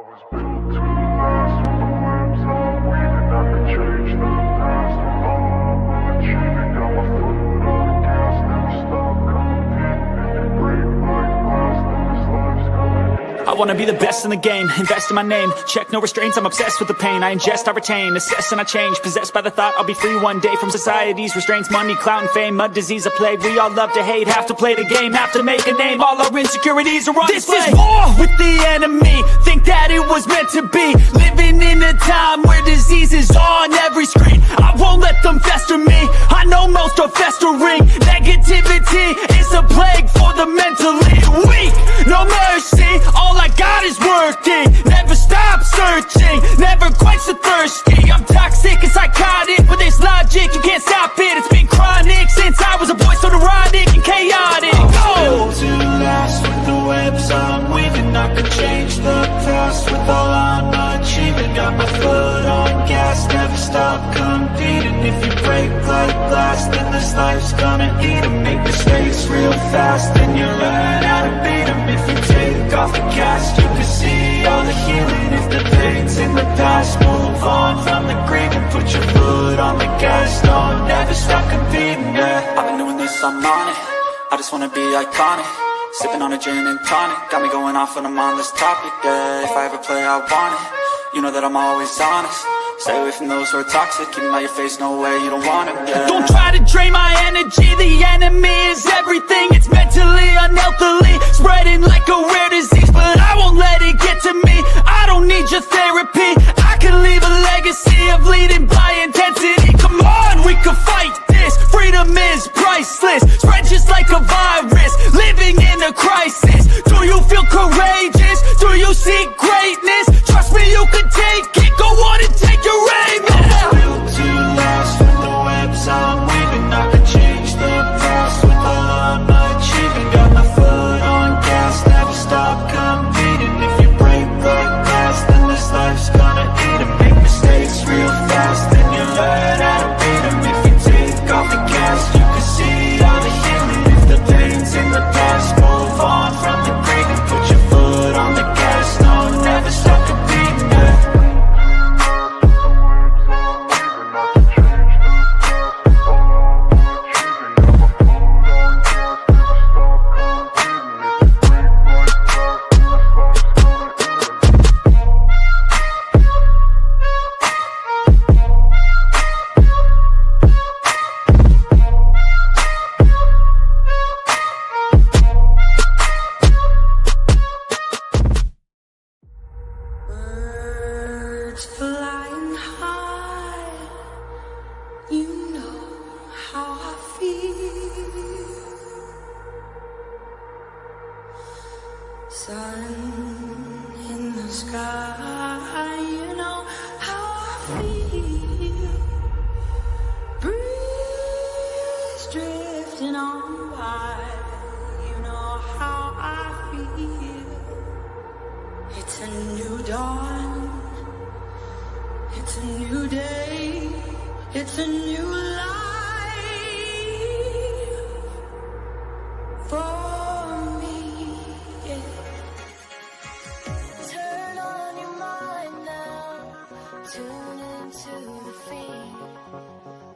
was built to last with the webs I'm weaving. I could change the past with all I'm achieving. Got my foot on the gas, never stop competing. If you break like glass, then this life's gonna end. I wanna be the best in the game, invest in my name. Check no restraints, I'm obsessed with the pain. I ingest, I retain, assess and I change. Possessed by the thought I'll be free one day from society's restraints. Money, clout and fame, mud, disease, a plague. We all love to hate, have to play the game, have to make a name. All our insecurities are on display. This is war with the enemy, think that it was meant to be. Living in a time where disease is on every screen. I won't let them fester me, I know most are festering. Negativity is a plague for the mentally weak. No mercy, all I got is working. Never stop searching, never quite so thirsty. I'm toxic and psychotic, but there's logic, you can't stop it. It's been chronic since I was a boy, so neurotic and chaotic. Built to last with the webs I'm weaving. I could change the past with all I'm achieving. Got my foot on gas, never stop competing. If you break like glass, then this life's gonna eat 'em. Make mistakes real fast, then you learn how to beat 'em. If you take off the cast, you can see all the healing. If the pain's in the past, move on from the grieving. Put your foot on the gas, no, never stop competing, yeah. I've been doing this, I'm on it, I just wanna be iconic. Sipping on a gin and tonic, got me going off when I'm on this topic, yeah. If I ever play, I want it, you know that I'm always honest. Stay away from those who are toxic, keep them out your face, no way, you don't want it, yeah. Don't try to drain my energy, the enemy is everything. It's mentally, unhealthily, spreading like a rare disease. But I won't let it get to me, I don't need your therapy. I can leave a legacy of leading by intensity. Come on, we can fight this, freedom is priceless. Spread just like a virus, living in a crisis. Do you feel courageous? Do you seek greatness? Trust me, you can take it, go on and take your aim, yeah. Built to last with the webs I'm weaving. I could change the past with all I'm achieving. Got my foot on gas, never stop competing. If you break like glass, then this life's gonna eat 'em. Make mistakes real fast, then you learn how to beat 'em. If you take off the cast, you can see all the healing. If the pain's in the past, move on from the grieving. Put your foot on the gas, no, never stop competing, yeah. Birds flying high, you know how I feel. Sun in the sky, you know how I feel. Breeze drifting on by, you know how I feel. It's a new dawn, it's a new day, it's a new life for me, yeah. Turn on your mind now, tune into the feed.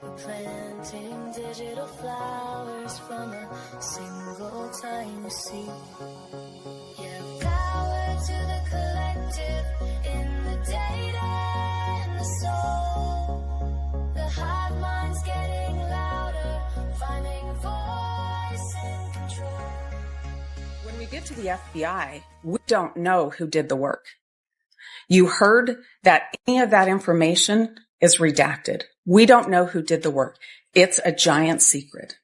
We're planting digital flowers from a single tiny seed. Yeah, power to the collective in the data and the soul. The hive mind's getting louder, finding voice and control. When we get to the FBI, we don't know who did the work. You heard that any of that information is redacted. We don't know who did the work. It's a giant secret.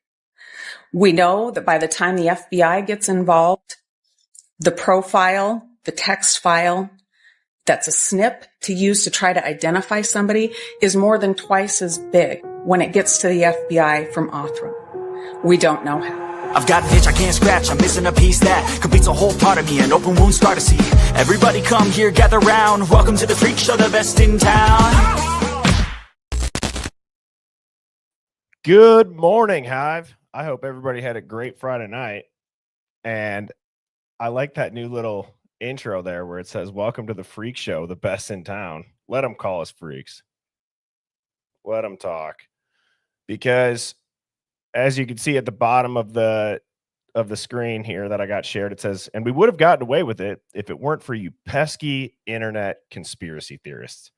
We know that by the time the FBI gets involved, the profile, the text file, that's a snip to use to try to identify somebody is more than twice as big when it gets to the FBI from Othram. We don't know how. I've got an itch I can't scratch, I'm missing a piece that completes a whole part of me, an open wound scar to see. Everybody come here, gather round, welcome to the freak show, the best in town. Good morning, Hive. I hope everybody had a great Friday night. And I like that new little intro there where it says, "Welcome to the Freak Show, the best in town." Let them call us freaks. Let them talk. Because as you can see at the bottom of the screen here that I got shared, it says, "And we would have gotten away with it if it weren't for you pesky internet conspiracy theorists."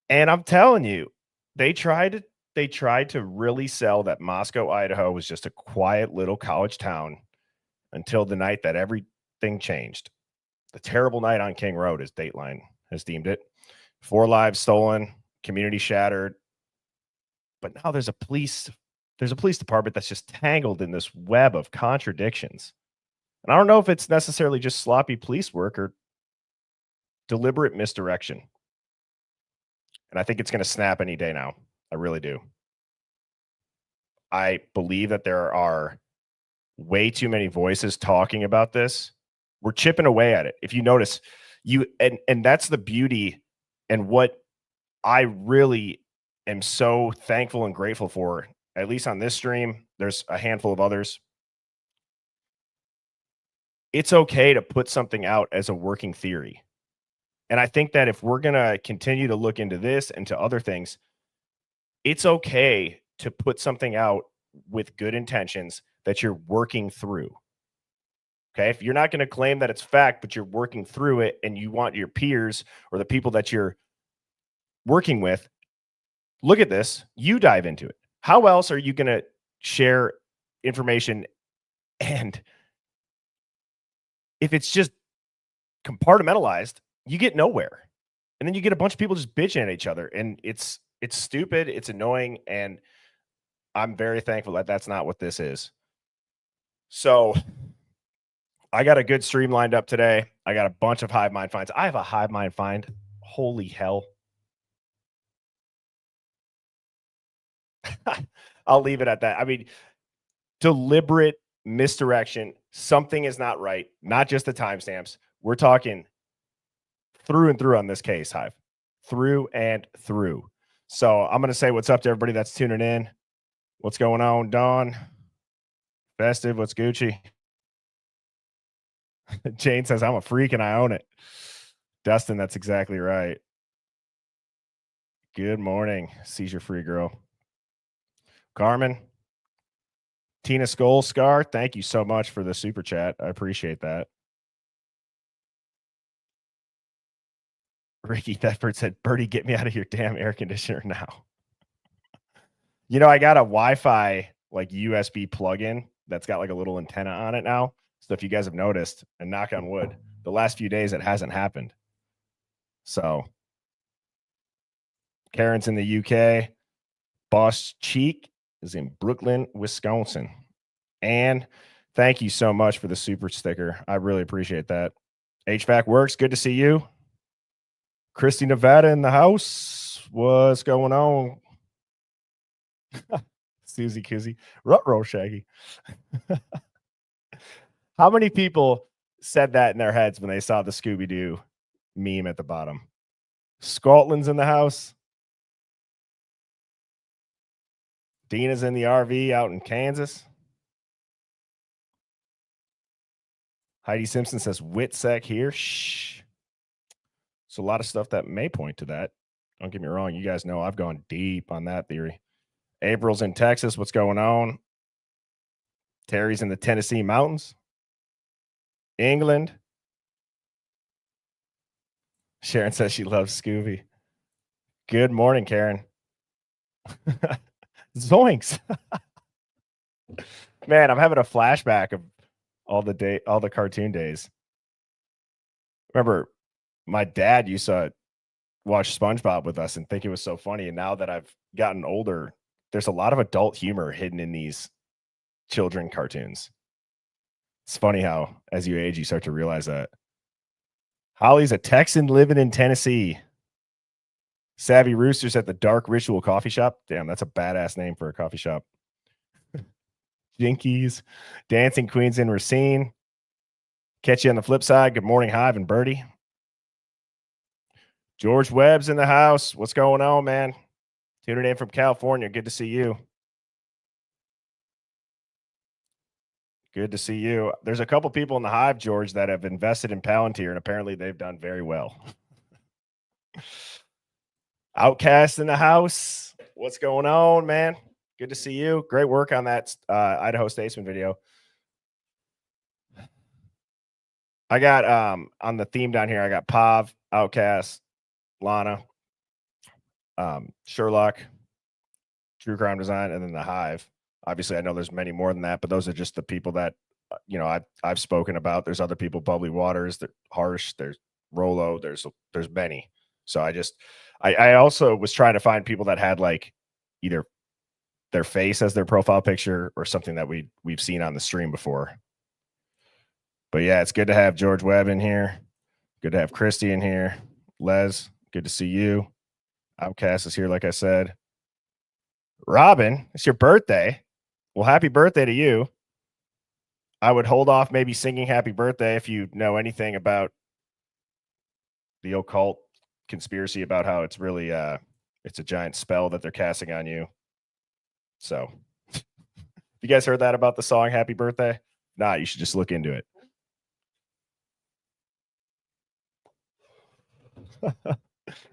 And I'm telling you, they tried to really sell that Moscow, Idaho was just a quiet little college town until the night that everything changed. The terrible night on King Road, as Dateline has deemed it. 4 lives stolen, community shattered. But now there's a police department that's just tangled in this web of contradictions. And I don't know if it's necessarily just sloppy police work or deliberate misdirection. And I think it's going to snap any day now. I really do. I believe that there are way too many voices talking about this. We're chipping away at it. If you notice, and that's the beauty and what I really am so thankful and grateful for, at least on this stream. There's a handful of others. It's okay to put something out as a working theory. And I think that if we're going to continue to look into this and to other things, it's okay to put something out with good intentions that you're working through. Okay. If you're not going to claim that it's fact, but you're working through it and you want your peers or the people that you're working with, look at this, you dive into it. How else are you going to share information? And if it's just compartmentalized, you get nowhere. And then you get a bunch of people just bitching at each other. And it's stupid. It's annoying. And I'm very thankful that that's not what this is. So I got a good stream lined up today. I got a bunch of Hive Mind finds. I have a Hive Mind find. Holy hell. I'll leave it at that. I mean, deliberate misdirection. Something is not right. Not just the timestamps. We're talking through and through on this case, Hive. Through and through. So I'm going to say what's up to everybody that's tuning in. What's going on, Dawn? Festive, what's Gucci? Jane says, "I'm a freak and I own it." Dustin, that's exactly right. Good morning, seizure free girl. Carmen, Tina Scar, thank you so much for the super chat. I appreciate that. Ricky Thetford said, "Birdie, get me out of your damn air conditioner now." You know, I got a Wi-Fi like USB plug-in that's got like a little antenna on it now. So if you guys have noticed, and knock on wood, the last few days it hasn't happened. So Karen's in the UK. Boss Cheek is in Brooklyn, Wisconsin. And thank you so much for the super sticker. I really appreciate that. HVAC works. Good to see you. Christy Nevada in the house. What's going on? Susie Kizzy. Ruh-roh, Shaggy. How many people said that in their heads when they saw the Scooby-Doo meme at the bottom? Scotland's in the house. Dina's in the RV out in Kansas. Heidi Simpson says, "Witsec here." Shh. So a lot of stuff that may point to that. Don't get me wrong. You guys know I've gone deep on that theory. April's in Texas. What's going on? Terry's in the Tennessee mountains. England. Sharon says she loves Scooby. Good morning, Karen. Zoinks. Man, I'm having a flashback of all the cartoon days. Remember, my dad used to watch SpongeBob with us and think it was so funny. And now that I've gotten older, there's a lot of adult humor hidden in these children cartoons. It's funny how, as you age, you start to realize that. Holly's a Texan living in Tennessee. Savvy Roosters at the Dark Ritual Coffee Shop. Damn, that's a badass name for a coffee shop. Jinkies. Dancing Queens in Racine. Catch you on the flip side. Good morning, Hive and Birdie. George Webb's in the house. What's going on, man? Tuning in from California. Good to see you. Good to see you. There's a couple people in the Hive, George, that have invested in Palantir, and apparently they've done very well. Outcast in the house. What's going on, man? Good to see you. Great work on that Idaho Statesman video. I got on the theme down here, I got Pav, Outcast, Lana, Sherlock, True Crime Design, and then the Hive. Obviously, I know there's many more than that, but those are just the people that I've spoken about. There's other people, Bubbly Waters, there's Harsh, there's Rolo, there's many. So I also was trying to find people that had like either their face as their profile picture or something that we've seen on the stream before. But yeah, it's good to have George Webb in here. Good to have Christy in here. Les, good to see you. Outcast is here, like I said. Robin, it's your birthday. Well, happy birthday to you. I would hold off maybe singing happy birthday if you know anything about the occult conspiracy about how it's really it's a giant spell that they're casting on you. So you guys heard that about the song Happy Birthday? Nah, you should just look into it.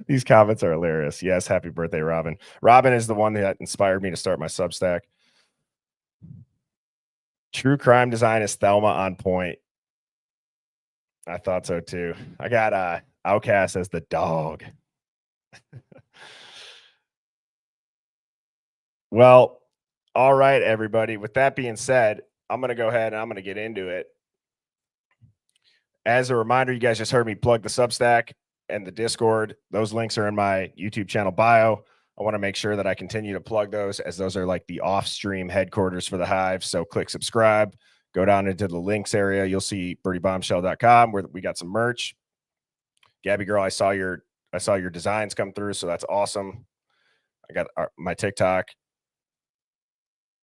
These comments are hilarious. Yes, happy birthday, Robin. Robin is the one that inspired me to start my Substack. True Crime Design is Thelma on point. I thought so too. I got Outcast as the dog. Well, all right, everybody. With that being said, I'm going to go ahead and I'm going to get into it. As a reminder, you guys just heard me plug the Substack and the Discord. Those links are in my YouTube channel bio. I want to make sure that I continue to plug those, as those are like the off-stream headquarters for the Hive. So click subscribe, go down into the links area. You'll see birdiebombshell.com where we got some merch. Gabby girl, I saw your designs come through, so that's awesome. I got my TikTok,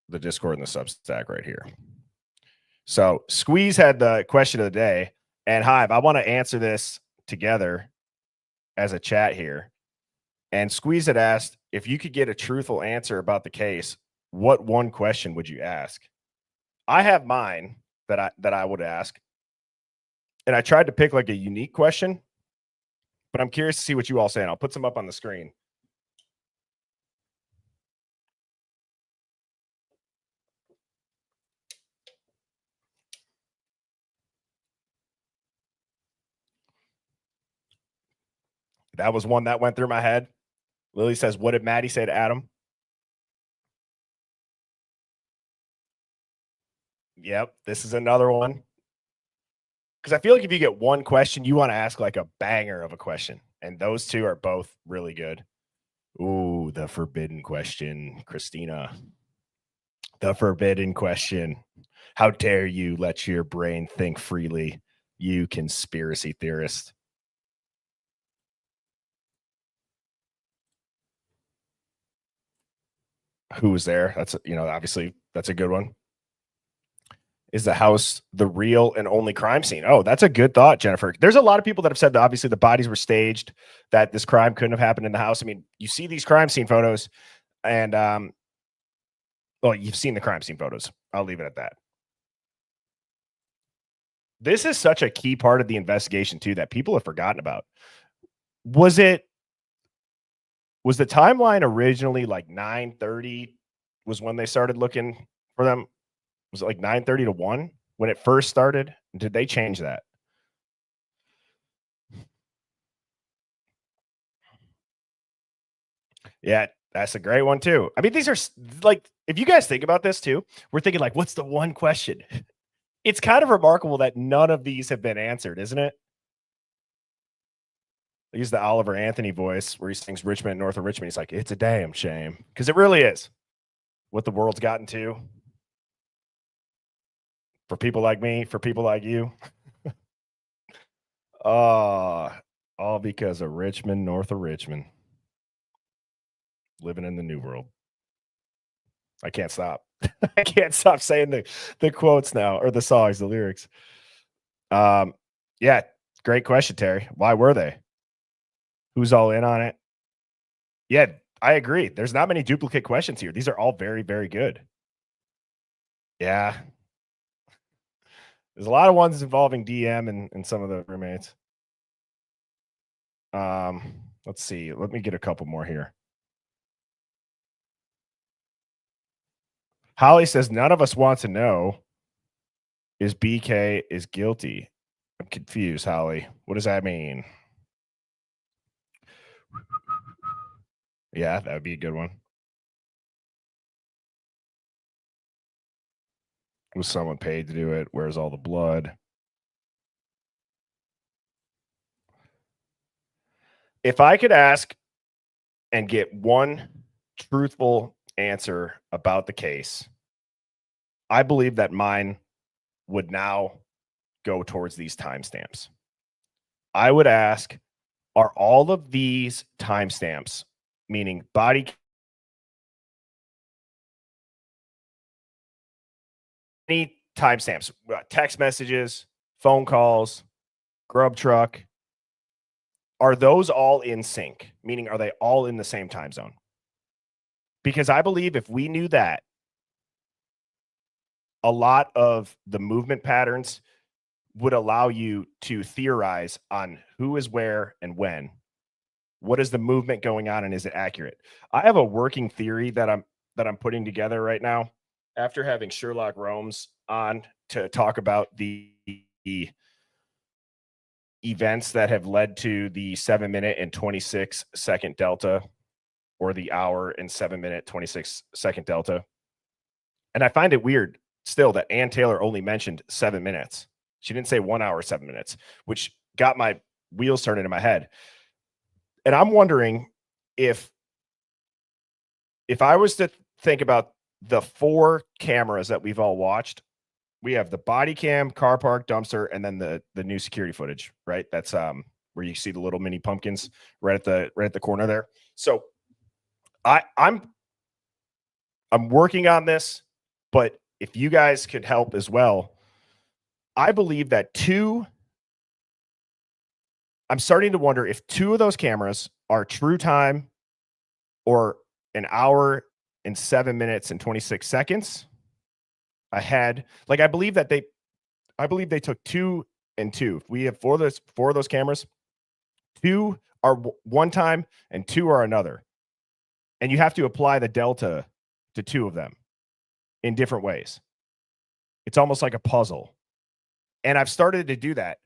the Discord, and the Substack right here. So Squeeze had the question of the day, and Hive, I want to answer this together as a chat here. And Squeeze had asked, if you could get a truthful answer about the case, what one question would you ask? I have mine that I would ask, and I tried to pick like a unique question, but I'm curious to see what you all say, and I'll put some up on the screen. That was one that went through my head. Lily says, what did Maddie say to Adam? Yep, this is another one. Because I feel like if you get one question, you want to ask like a banger of a question. And those two are both really good. Ooh, the forbidden question, Christina. The forbidden question. How dare you let your brain think freely, you conspiracy theorist? Who was there? That's, obviously that's a good one. Is the house the real and only crime scene? Oh, that's a good thought, Jennifer. There's a lot of people that have said that obviously the bodies were staged, that this crime couldn't have happened in the house. I mean, you see these crime scene photos and, well, you've seen the crime scene photos. I'll leave it at that. This is such a key part of the investigation too, that people have forgotten about. Was the timeline originally like 9:30 was when they started looking for them? Was it like 9:30 to 1 when it first started? Did they change that? Yeah, that's a great one too. I mean, these are like, if you guys think about this too, we're thinking like, what's the one question? It's kind of remarkable that none of these have been answered, isn't it? I use the Oliver Anthony voice where he sings Richmond, north of Richmond. He's like, it's a damn shame. Because it really is what the world's gotten to. For people like me, for people like you. All because of Richmond, north of Richmond. Living in the new world. I can't stop. I can't stop saying the quotes now, or the songs, the lyrics. Yeah, great question, Terry. Why were they? Who's all in on it? Yeah, I agree. There's not many duplicate questions here. These are all very, very good. Yeah. There's a lot of ones involving DM and some of the roommates. Let's see. Let me get a couple more here. Holly says none of us want to know is BK is guilty. I'm confused, Holly. What does that mean? Yeah, that would be a good one. Was someone paid to do it? Where's all the blood? If I could ask and get one truthful answer about the case, I believe that mine would now go towards these timestamps. I would ask, are all of these timestamps, meaning body any timestamps, text messages, phone calls, grub truck, are those all in sync? Meaning, are they all in the same time zone? Because I believe if we knew that, a lot of the movement patterns would allow you to theorize on who is where and when. What is the movement going on and is it accurate? I have a working theory that I'm putting together right now after having Sherlock Holmes on to talk about the events that have led to the 7-minute and 26-second delta, or the hour and 7-minute 26-second delta. And I find it weird still that Ann Taylor only mentioned 7 minutes. She didn't say 1 hour, 7 minutes, which got my wheels turning in my head. And I'm wondering if I was to think about the 4 cameras that we've all watched, we have the body cam, car park, dumpster, and then the new security footage, right? That's where you see the little mini pumpkins right at the corner there. So I'm working on this, but if you guys could help as well, I believe that I'm starting to wonder if 2 of those cameras are true time or an hour and 7 minutes and 26 seconds ahead. Like I believe they took 2 and 2. If we have 4 of those cameras, 2 are one time and 2 are another. And you have to apply the delta to 2 of them in different ways. It's almost like a puzzle. And I've started to do that.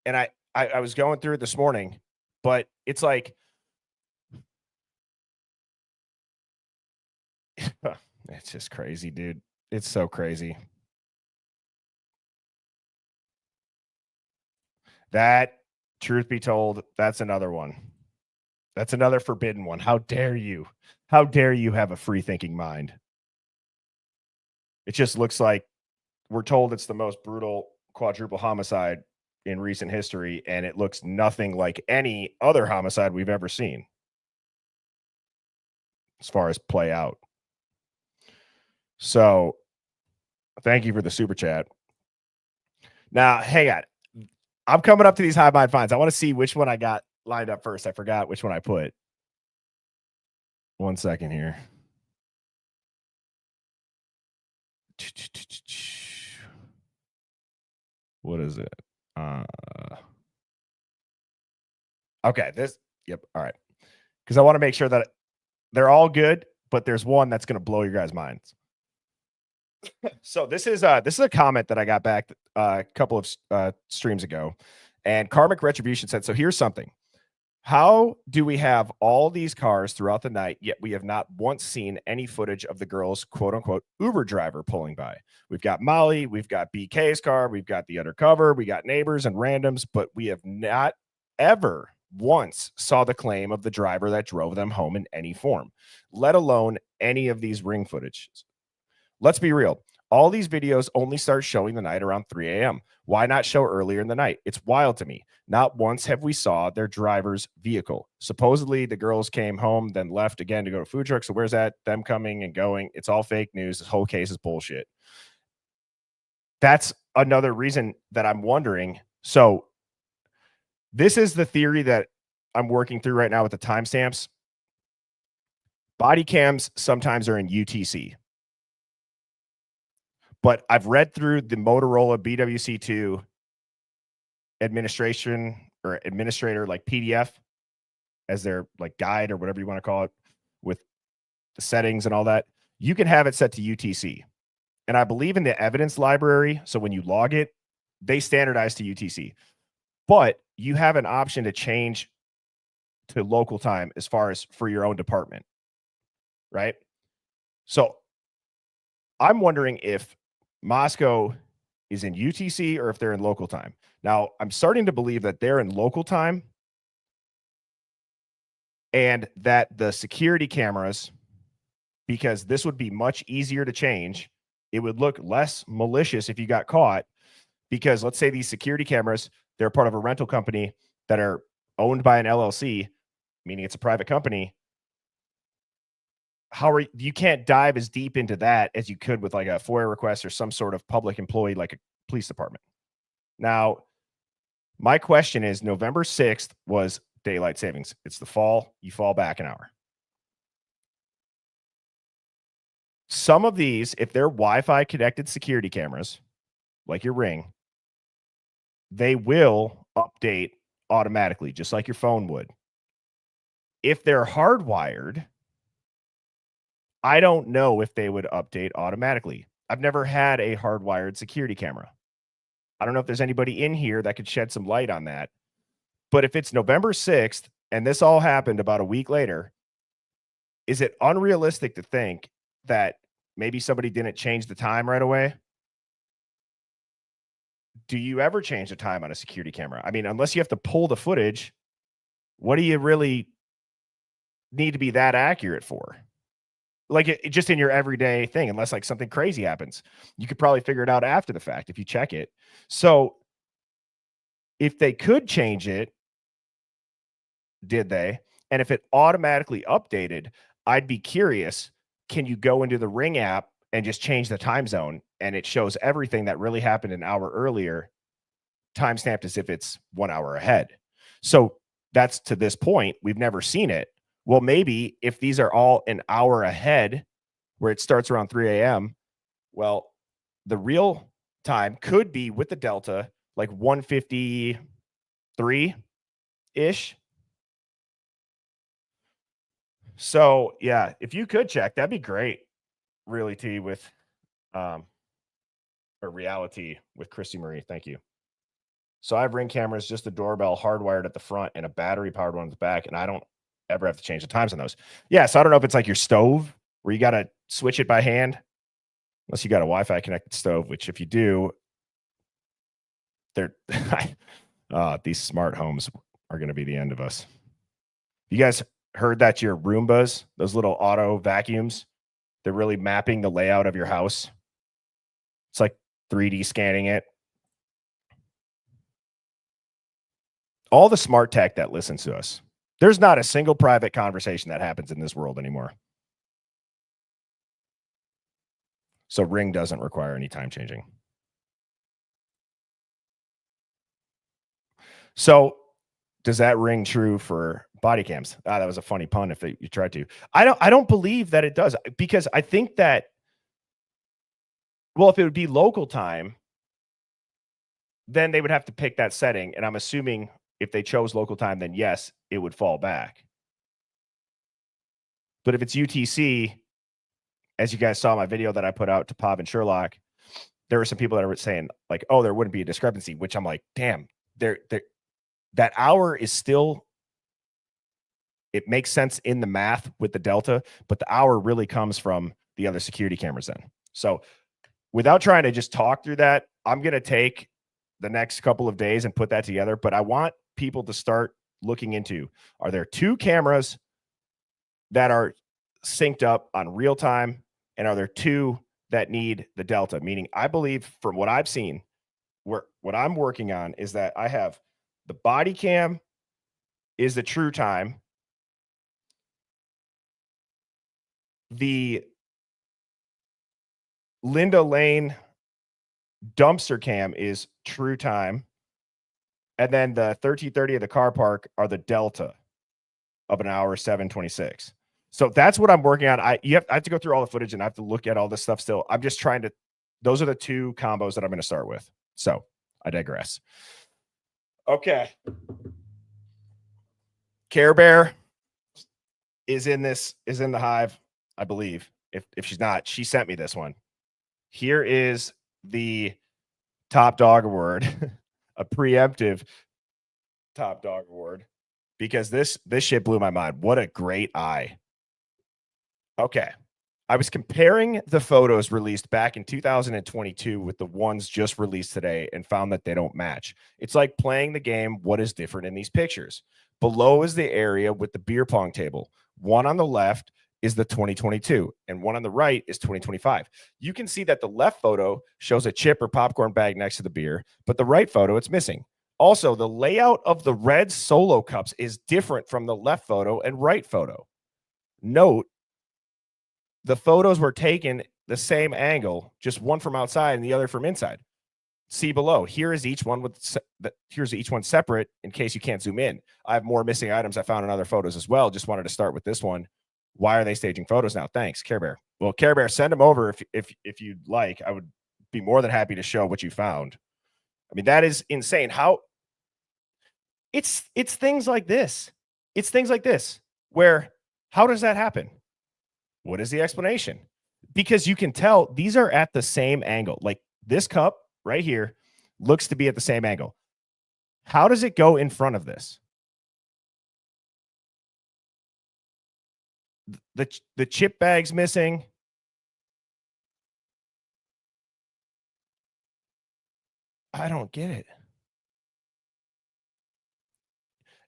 And I was going through it this morning, but it's like it's just crazy, dude. It's so crazy. That, truth be told, that's another one. That's another forbidden one. How dare you? How dare you have a free thinking mind? It just looks like we're told it's the most brutal quadruple homicide in recent history, and it looks nothing like any other homicide we've ever seen as far as play out. So thank you for the super chat. Now, hang on. I'm coming up to these high mind finds. I want to see which one I got lined up first. I forgot which one I put. 1 second here. What is it? Okay, yep. All right. Because I want to make sure that they're all good, but there's one that's going to blow your guys' minds. So this is a comment that I got back a couple of streams ago, and Karmic Retribution said, so here's something. How do we have all these cars throughout the night, yet we have not once seen any footage of the girl's quote-unquote Uber driver pulling by? We've got Molly, we've got BK's car, we've got the undercover, we got neighbors and randoms, but we have not ever once saw the claim of the driver that drove them home in any form, let alone any of these ring footages. Let's be real. All these videos only start showing the night around 3 a.m. Why not show earlier in the night? It's wild to me. Not once have we saw their driver's vehicle. Supposedly, the girls came home, then left again to go to food truck. So where's that? Them coming and going. It's all fake news. This whole case is bullshit. That's another reason that I'm wondering. So this is the theory that I'm working through right now with the timestamps. Body cams sometimes are in UTC. But I've read through the Motorola BWC2 administration or administrator like PDF as their like guide or whatever you want to call it with the settings and all that. You can have it set to UTC. And I believe in the evidence library. So when you log it, they standardize to UTC. But you have an option to change to local time as far as for your own department. Right? So I'm wondering if Moscow is in UTC or if they're in local time. Now, I'm starting to believe that they're in local time and that the security cameras, because this would be much easier to change, it would look less malicious if you got caught, because let's say these security cameras, they're part of a rental company that are owned by an LLC, meaning it's a private company. You can't dive as deep into that as you could with like a FOIA request or some sort of public employee like a police department. Now, my question is, November 6th was daylight savings. It's the fall. You fall back an hour. Some of these, if they're Wi-Fi connected security cameras, like your Ring, they will update automatically, just like your phone would. If they're hardwired, I don't know if they would update automatically. I've never had a hardwired security camera. I don't know if there's anybody in here that could shed some light on that. But if it's November 6th and this all happened about a week later, is it unrealistic to think that maybe somebody didn't change the time right away? Do you ever change the time on a security camera? I mean, unless you have to pull the footage, what do you really need to be that accurate for? Like it just in your everyday thing, unless like something crazy happens, you could probably figure it out after the fact if you check it. So if they could change it, did they? And if it automatically updated, I'd be curious, can you go into the Ring app and just change the time zone and it shows everything that really happened an hour earlier, timestamped as if it's 1 hour ahead? So that's to this point, we've never seen it. Well, maybe if these are all an hour ahead, where it starts around 3 a.m., well, the real time could be with the Delta, like 1:53-ish. So, yeah, if you could check, that'd be great, really, T, with or reality with Christy Marie. Thank you. So I have Ring cameras, just the doorbell hardwired at the front and a battery-powered one at the back, and I don't ever have to change the times on those. Yeah, so I don't know if it's like your stove where you got to switch it by hand, unless you got a Wi-Fi connected stove, which if you do, they're these smart homes are going to be the end of us. You guys heard that your Roombas, those little auto vacuums, they're really mapping the layout of your house. It's like 3D scanning it. All the smart tech that listens to us. There's not a single private conversation that happens in this world anymore. So Ring doesn't require any time changing. So does that ring true for body cams? That was a funny pun if you tried to. I don't believe that it does, because I think that, well, if it would be local time, then they would have to pick that setting. And I'm assuming if they chose local time, then yes, it would fall back. But if it's UTC, as you guys saw my video that I put out to Pav and Sherlock, there were some people that were saying like, oh, there wouldn't be a discrepancy, which I'm like, damn, that hour is still, it makes sense in the math with the Delta, but the hour really comes from the other security cameras then. So without trying to just talk through that, I'm going to take the next couple of days and put that together. But I want people to start looking into, are there two cameras that are synced up on real time? And are there two that need the Delta? Meaning, I believe from what I've seen, what I'm working on is that I have the body cam is the true time. The Linda Lane dumpster cam is true time. And then the 1330 of the car park are the Delta of an hour 7:26. So that's what I'm working on. I have to go through all the footage and I have to look at all this stuff still. I'm just trying to those are the two combos that I'm going to start with. So I digress. Okay. Care Bear is in the Hive, I believe. If she's not, she sent me this one. Here is the top dog award, a preemptive top dog award, because this shit blew my mind. What a great eye. Okay. I was comparing the photos released back in 2022 with the ones just released today and found that they don't match. It's like playing the game, what is different in these pictures? Below is the area with the beer pong table. One on the left is the 2022 and one on the right is 2025. You can see that the left photo shows a chip or popcorn bag next to the beer, but the right photo, it's missing. Also, the layout of the red solo cups is different from the left photo and right photo. Note, the photos were taken the same angle, just one from outside and the other from inside. See below. Here is each one here's each one separate in case you can't zoom in. I have more missing items I found in other photos as well. Just wanted to start with this one. Why are they staging photos now? Thanks, Care Bear. Well, Care Bear, send them over if you'd like. I would be more than happy to show what you found. I mean, that is insane. How it's things like this. It's things like this where how does that happen? What is the explanation? Because you can tell these are at the same angle. Like this cup right here looks to be at the same angle. How does it go in front of this? The chip bag's missing. I don't get it.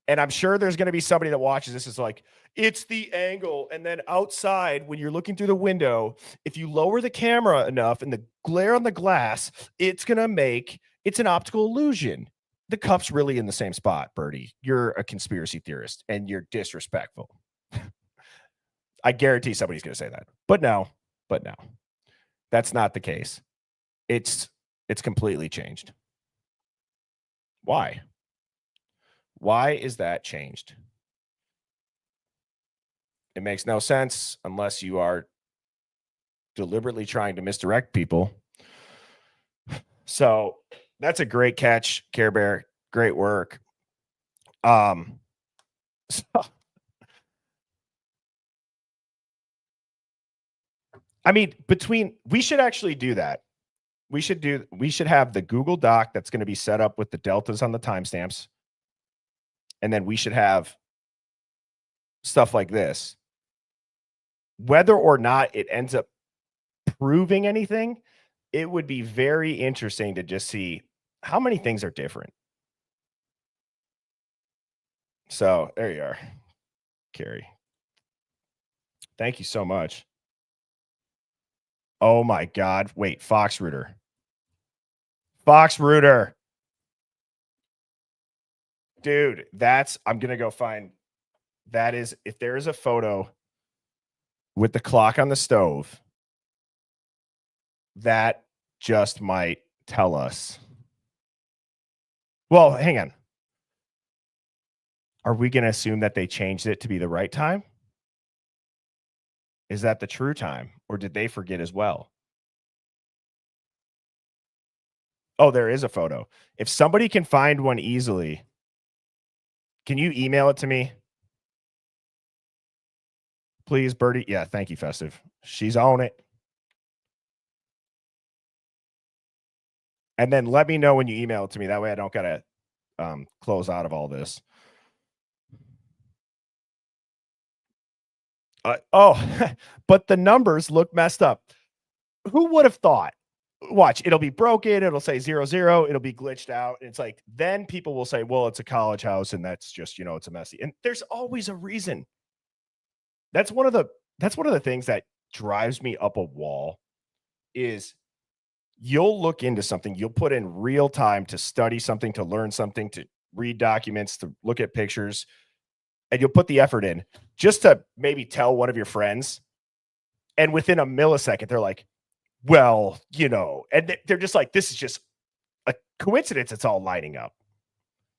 And I'm sure there's going to be somebody that watches this is like, it's the angle. And then outside, when you're looking through the window, if you lower the camera enough and the glare on the glass, it's an optical illusion. The cup's really in the same spot, Birdie. You're a conspiracy theorist and you're disrespectful. I guarantee somebody's going to say that. But no, that's not the case. It's completely changed. Why? Why is that changed? It makes no sense unless you are deliberately trying to misdirect people. So that's a great catch, Care Bear. Great work. I mean, we should actually do that. We should have the Google Doc that's going to be set up with the deltas on the timestamps. And then we should have stuff like this. Whether or not it ends up proving anything, it would be very interesting to just see how many things are different. So there you are, Carrie. Thank you so much. Oh my God. Wait, Fox Rooter. Dude, I'm going to go find, that is, if there is a photo with the clock on the stove, that just might tell us. Well, hang on. Are we going to assume that they changed it to be the right time? Is that the true time? Or did they forget as well? Oh, there is a photo. If somebody can find one easily, can you email it to me? Please, Birdie. Yeah, thank you, Festive. She's on it. And then let me know when you email it to me. That way I don't got to close out of all this. But the numbers look messed up. Who would have thought? Watch, it'll be broken. It'll say 00. It'll be glitched out. And it's like, then people will say, well, it's a college house and that's just, it's a messy. And there's always a reason. That's one of the things that drives me up a wall is you'll look into something, you'll put in real time to study something, to learn something, to read documents, to look at pictures, and you'll put the effort in just to maybe tell one of your friends. And within a millisecond, they're like, well, and they're just like, this is just a coincidence. It's all lining up.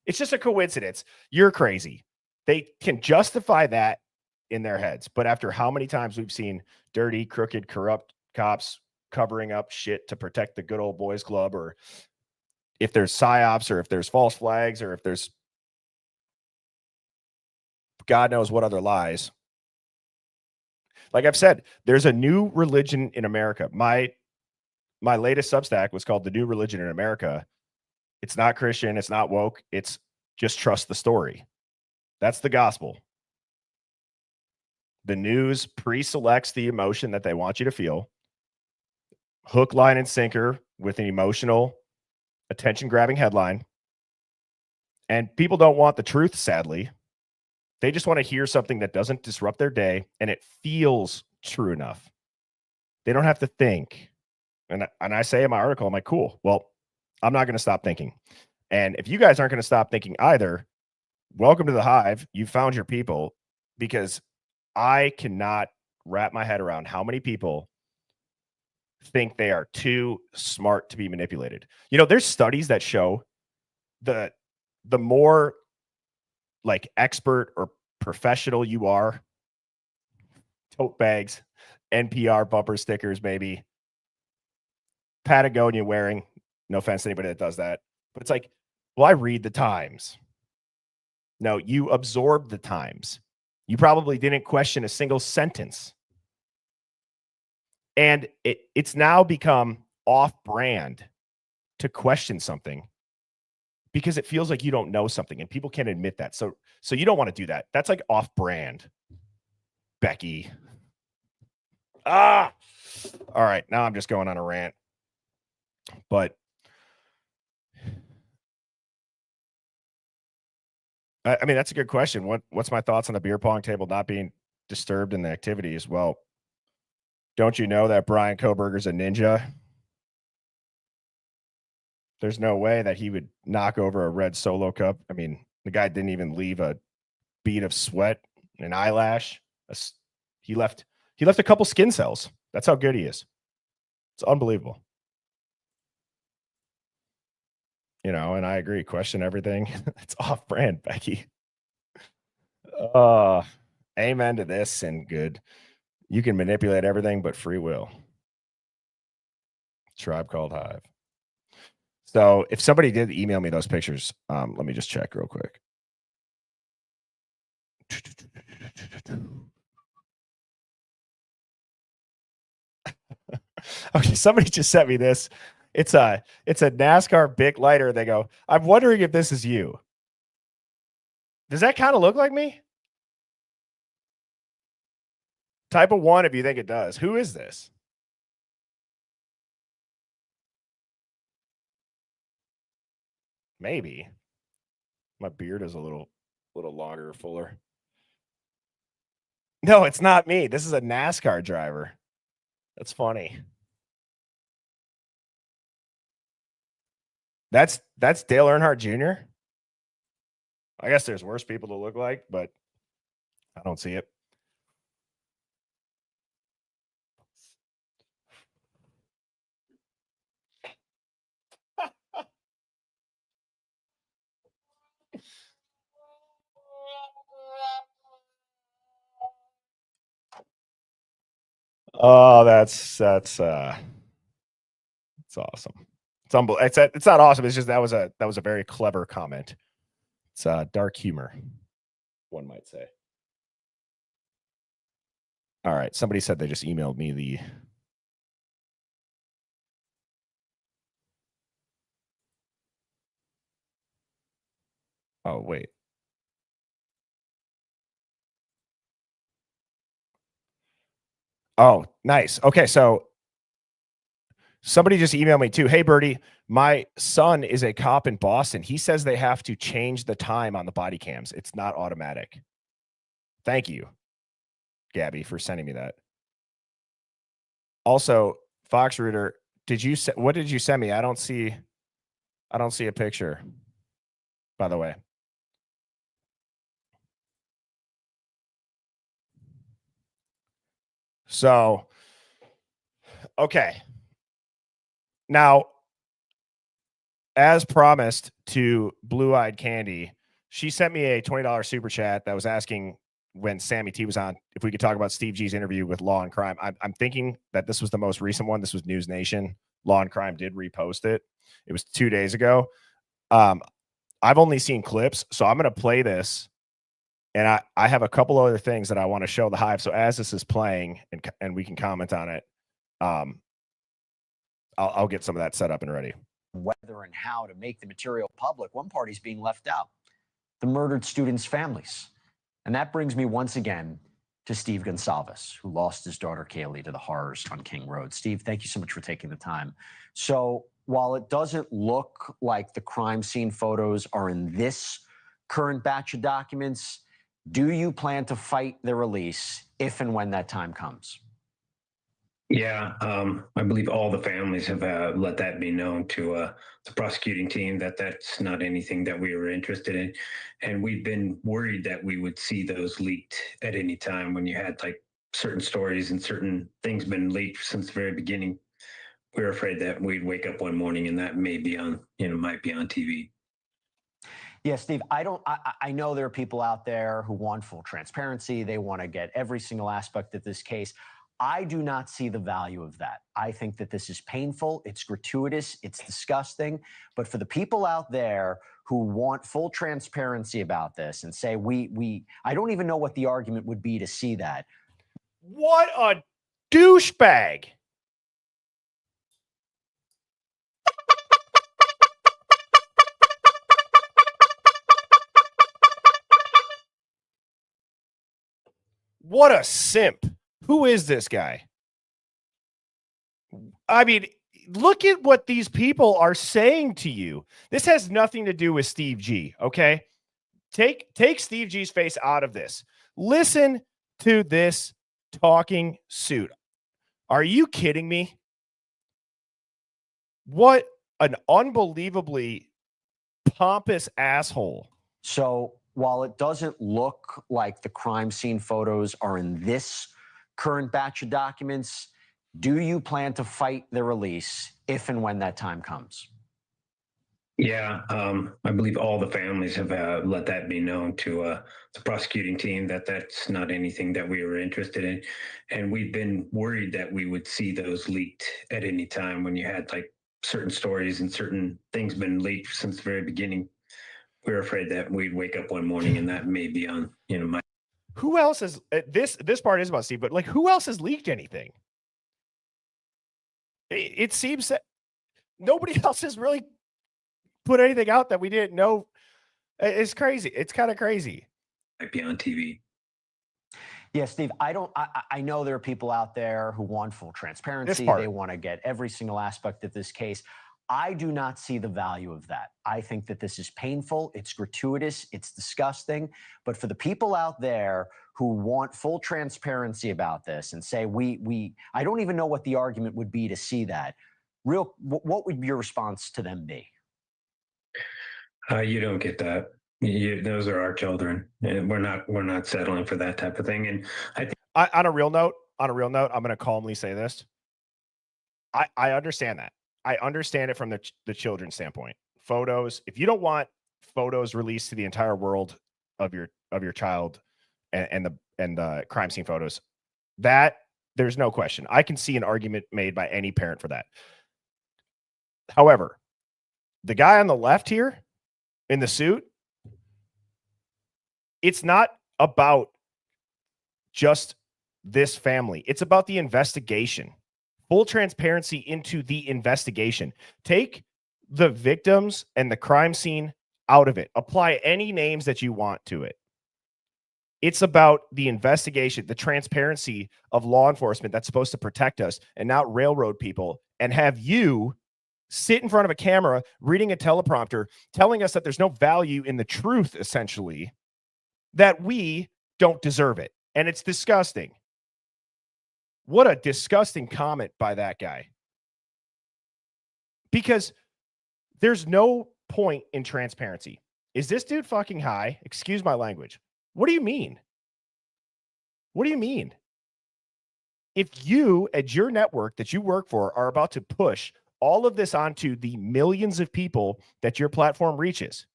It's just a coincidence. You're crazy. They can justify that in their heads. But after how many times we've seen dirty, crooked, corrupt cops covering up shit to protect the good old boys club, or if there's psyops, or if there's false flags, or if there's God knows what other lies. Like I've said, there's a new religion in America. My latest Substack was called The New Religion in America. It's not Christian. It's not woke. It's just trust the story. That's the gospel. The news pre-selects the emotion that they want you to feel. Hook, line, and sinker with an emotional, attention-grabbing headline. And people don't want the truth, sadly. They just want to hear something that doesn't disrupt their day, and it feels true enough. They don't have to think. And I say in my article, I'm like, cool. Well, I'm not going to stop thinking. And if you guys aren't going to stop thinking either, welcome to the Hive. You found your people, because I cannot wrap my head around how many people think they are too smart to be manipulated. You know, there's studies that show the more like expert or professional you are, tote bags, NPR bumper stickers, maybe Patagonia wearing, no offense to anybody that does that, but it's like, well, I read the Times. No, you absorb the Times. You probably didn't question a single sentence. And it's now become off-brand to question something because it feels like you don't know something, and people can't admit that. So you don't want to do that. That's like off-brand, Becky. All right, now I'm just going on a rant. But I mean, that's a good question. What's my thoughts on the beer pong table not being disturbed in the activities? Well, don't you know that Bryan Kohberger's a ninja? There's no way that he would knock over a red Solo cup. I mean, the guy didn't even leave a bead of sweat, an eyelash. He left a couple skin cells. That's how good he is. It's unbelievable. You know, and I agree. Question everything. It's off brand, Becky. Amen to this, and good. You can manipulate everything but free will. Tribe Called Hive. So if somebody did email me those pictures, let me just check real quick. Okay, somebody just sent me this. It's a NASCAR Bic lighter. They go, I'm wondering if this is you. Does that kind of look like me? Type of 1 if you think it does. Who is this? Maybe. My beard is a little longer or fuller. No, it's not me. This is a NASCAR driver. That's funny. That's Dale Earnhardt Jr. I guess there's worse people to look like, but I don't see it. Oh, that's awesome. It's it's not awesome. It's just that was a very clever comment. It's dark humor, one might say. All right, somebody said they just emailed me the Oh, wait. Oh, nice. Okay, so somebody just emailed me too. Hey, Birdie, my son is a cop in Boston. He says they have to change the time on the body cams. It's not automatic. Thank you, Gabby, for sending me that. Also, Fox Rooter, what did you send me? I don't see a picture, by the way. So, okay. Now, as promised to Blue Eyed Candy, she sent me a $20 super chat that was asking when Sammy T was on, if we could talk about Steve G's interview with Law and Crime. I'm thinking that this was the most recent one. This was News Nation. Law and Crime did repost it. It was 2 days ago. I've only seen clips, so I'm going to play this. And I have a couple other things that I want to show the Hive. So as this is playing and we can comment on it, I'll get some of that set up and ready. Whether and how to make the material public, one party's being left out: the murdered students' families. And that brings me once again to Steve Gonzalez, who lost his daughter Kaylee to the horrors on King Road. Steve, thank you so much for taking the time. So while it doesn't look like the crime scene photos are in this current batch of documents, do you plan to fight their release if and when that time comes? Yeah, I believe all the families have let that be known to the prosecuting team that that's not anything that we were interested in. And we've been worried that we would see those leaked at any time when you had like certain stories and certain things been leaked since the very beginning. We were afraid that we'd wake up one morning and that may be on, might be on TV. Yeah, Steve, I know there are people out there who want full transparency. They want to get every single aspect of this case. I do not see the value of that. I think that this is painful, it's gratuitous, it's disgusting. But for the people out there who want full transparency about this and say, I don't even know what the argument would be to see that. What a douchebag. What a simp. Who is this guy? I mean, look at what these people are saying to you. This has nothing to do with Steve G, okay? Take Steve G's face out of this. Listen to this talking suit. Are you kidding me? What an unbelievably pompous asshole. So while it doesn't look like the crime scene photos are in this current batch of documents, do you plan to fight their release if and when that time comes? Yeah, I believe all the families have let that be known to the prosecuting team that that's not anything that we were interested in. And we've been worried that we would see those leaked at any time when you had like certain stories and certain things been leaked since the very beginning. We were afraid that we'd wake up one morning and that may be on, Who else has this part is about Steve, but like who else has leaked anything? It seems that nobody else has really put anything out that we didn't know. It's crazy. It's kind of crazy. Might be on TV. Yeah, Steve, I know there are people out there who want full transparency. They want to get every single aspect of this case. I do not see the value of that. I think that this is painful, it's gratuitous, it's disgusting. But for the people out there who want full transparency about this and say, I don't even know what the argument would be to see that. What would your response to them be? You don't get that. Those are our children, and we're not settling for that type of thing. And I think on a real note, I'm going to calmly say this. I understand that. I understand it from the children's standpoint. Photos, if you don't want photos released to the entire world of your child and the crime scene photos, that there's no question. I can see an argument made by any parent for that. However, the guy on the left here in the suit, it's not about just this family. It's about the investigation. Full transparency into the investigation. Take the victims and the crime scene out of it. Apply any names that you want to it. It's about the investigation, the transparency of law enforcement that's supposed to protect us and not railroad people and have you sit in front of a camera reading a teleprompter telling us that there's no value in the truth, essentially, that we don't deserve it. And it's disgusting. What a disgusting comment by that guy. Because there's no point in transparency. Is this dude fucking high? Excuse my language. What do you mean? What do you mean? If you, at your network that you work for, are about to push all of this onto the millions of people that your platform reaches,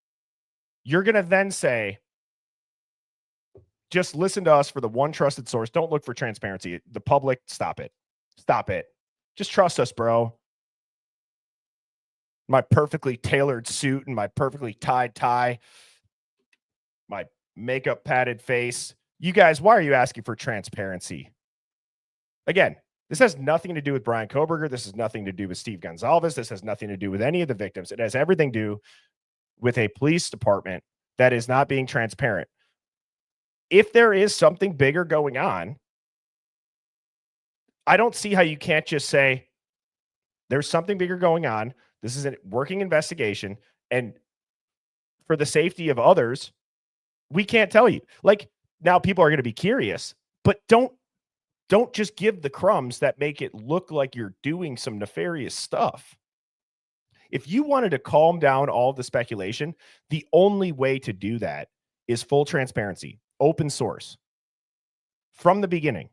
you're going to then say, just listen to us for the one trusted source. Don't look for transparency. The public, stop it. Stop it. Just trust us, bro. My perfectly tailored suit and my perfectly tied tie, my makeup padded face. You guys, why are you asking for transparency? Again, this has nothing to do with Bryan Kohberger. This has nothing to do with Steve Gonzalez. This has nothing to do with any of the victims. It has everything to do with a police department that is not being transparent. If there is something bigger going on, I don't see how you can't just say there's something bigger going on. This is a working investigation. And for the safety of others, we can't tell you. Like, now people are going to be curious, but don't just give the crumbs that make it look like you're doing some nefarious stuff. If you wanted to calm down all the speculation, the only way to do that is full transparency, open source from the beginning.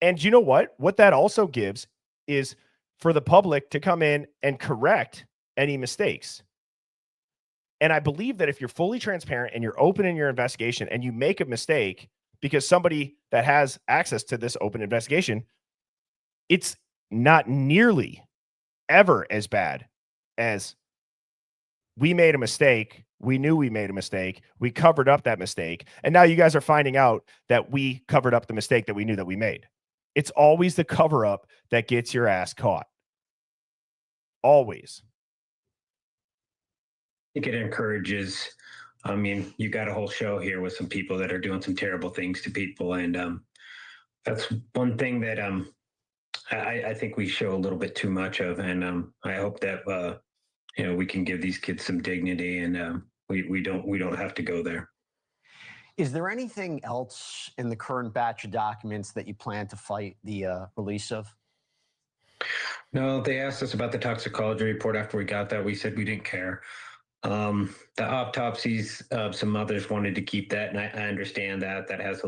And you know what? What that also gives is for the public to come in and correct any mistakes. And I believe that if you're fully transparent and you're open in your investigation and you make a mistake because somebody that has access to this open investigation, it's not nearly ever as bad as we made a mistake. We knew we made a mistake. We covered up that mistake. And now you guys are finding out that we covered up the mistake that we knew that we made. It's always the cover up that gets your ass caught. Always. I think it encourages, I mean, you got a whole show here with some people that are doing some terrible things to people. And that's one thing that I think we show a little bit too much of. And I hope that, we can give these kids some dignity and we don't have to go there. Is there anything else in the current batch of documents that you plan to fight the release of? No, they asked us about the toxicology report after we got that. We said we didn't care. The autopsies, some others wanted to keep that, and I understand that. That has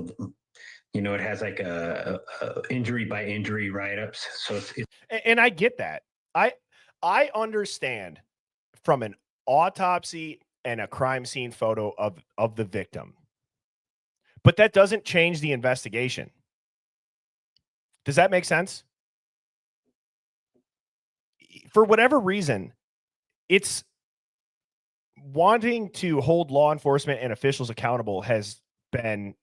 it has like a injury by injury write-ups. So and I get that. I understand from an autopsy and a crime scene photo of the victim. But that doesn't change the investigation. Does that make sense? For whatever reason, it's wanting to hold law enforcement and officials accountable has been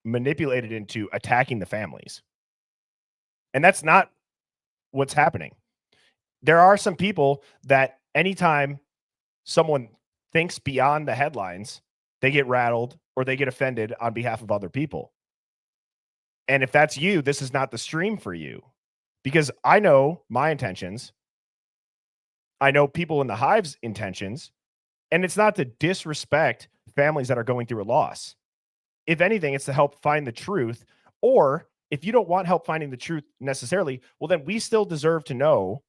manipulated into attacking the families. And that's not what's happening. There are some people that anytime someone thinks beyond the headlines, they get rattled or they get offended on behalf of other people. And if that's you, this is not the stream for you, because I know my intentions. I know people in the Hive's intentions, and it's not to disrespect families that are going through a loss. If anything, it's to help find the truth. Or if you don't want help finding the truth necessarily, well, then we still deserve to know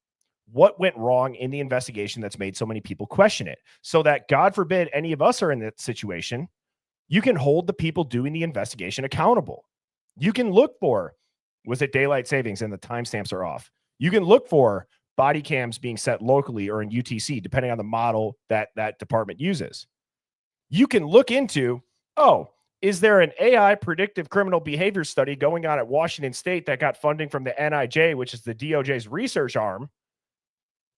what went wrong in the investigation that's made so many people question it, so that, God forbid, any of us are in that situation, you can hold the people doing the investigation accountable. You can look for, was it daylight savings and the timestamps are off? You can look for body cams being set locally or in UTC, depending on the model that that department uses. You can look into, is there an AI predictive criminal behavior study going on at Washington State that got funding from the NIJ, which is the DOJ's research arm,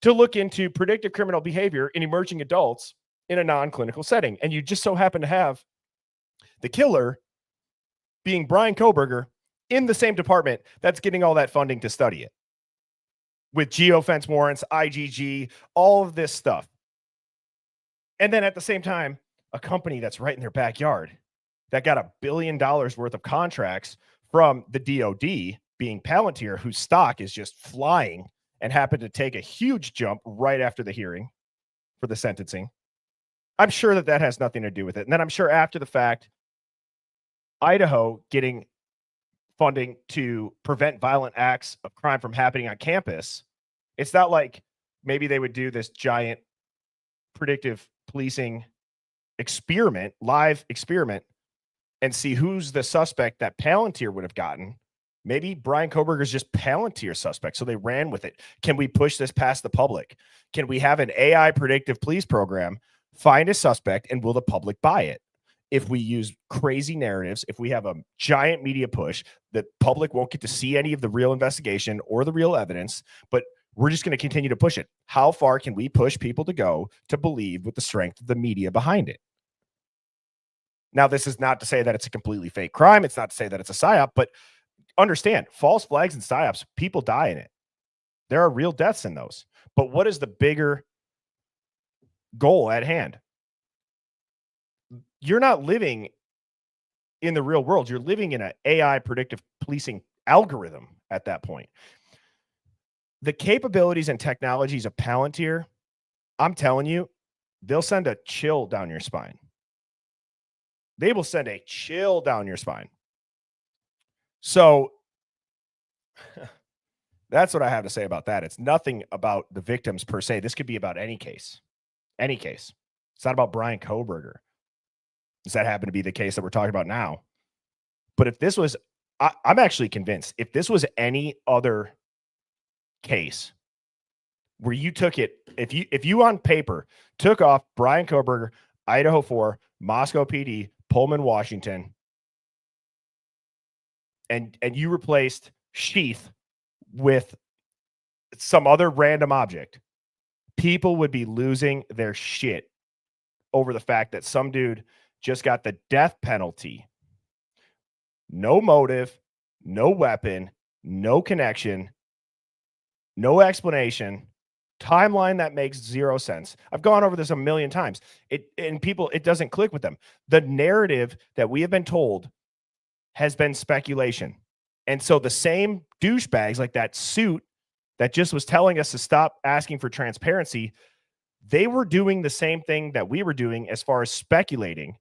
to look into predictive criminal behavior in emerging adults in a non-clinical setting? And you just so happen to have the killer being Bryan Kohberger in the same department that's getting all that funding to study it, with geofence warrants, IGG, all of this stuff. And then at the same time, a company that's right in their backyard that got $1 billion worth of contracts from the DOD, being Palantir, whose stock is just flying and happened to take a huge jump right after the hearing for the sentencing. I'm sure that that has nothing to do with it. And then I'm sure after the fact, Idaho getting funding to prevent violent acts of crime from happening on campus. It's not like maybe they would do this giant predictive policing experiment, live experiment, and see who's the suspect that Palantir would have gotten. Maybe Bryan Kohberger is just Palantir suspect, so they ran with it. Can we push this past the public? Can we have an AI predictive police program, find a suspect, and will the public buy it? if we use crazy narratives, if we have a giant media push, the public won't get to see any of the real investigation or the real evidence, but we're just going to continue to push it. How far can we push people to go to believe with the strength of the media behind it? Now, this is not to say that it's a completely fake crime. It's not to say that it's a psyop, but understand, false flags and psyops, people die in it. There are real deaths in those. But what is the bigger goal at hand? You're not living in the real world. You're living in an AI predictive policing algorithm at that point. The capabilities and technologies of Palantir, I'm telling you, they'll send a chill down your spine. They will send a chill down your spine. So that's what I have to say about that. It's nothing about the victims per se. This could be about any case. Any case. It's not about Bryan Kohberger. Does that happen to be the case that we're talking about now? But if this was, I'm actually convinced, if this was any other case where you took it, if you on paper took off Bryan Kohberger, Idaho 4, Moscow PD, Pullman, Washington, and you replaced Sheath with some other random object, people would be losing their shit over the fact that some dude just got the death penalty. No motive, no weapon, no connection, no explanation, timeline that makes zero sense. I've gone over this a million times. It doesn't click with them. The narrative that we have been told has been speculation. And so the same douchebags like that suit that just was telling us to stop asking for transparency, they were doing the same thing that we were doing as far as speculating,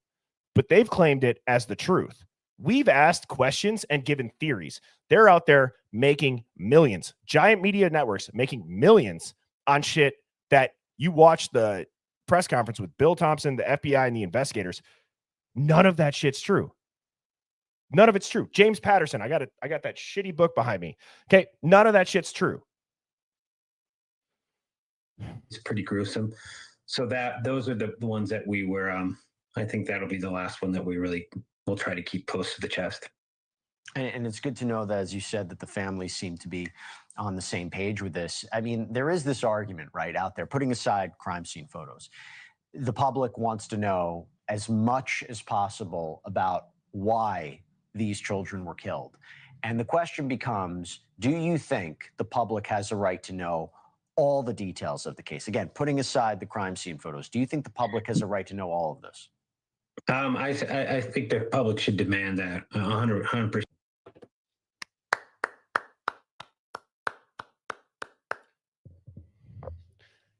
but they've claimed it as the truth. We've asked questions and given theories. They're out there making millions. Giant media networks making millions on shit that you watch the press conference with Bill Thompson, the FBI, and the investigators. None of that shit's true. None of it's true. James Patterson, I got that shitty book behind me. Okay, none of that shit's true. It's pretty gruesome. So those are the ones that we were. I think that'll be the last one that we really will try to keep close to the chest. And it's good to know that, as you said, that the families seem to be on the same page with this. I mean, there is this argument right out there, putting aside crime scene photos. The public wants to know as much as possible about why these children were killed. And the question becomes, do you think the public has a right to know all the details of the case? Again, putting aside the crime scene photos, do you think the public has a right to know all of this? I think the public should demand that 100%.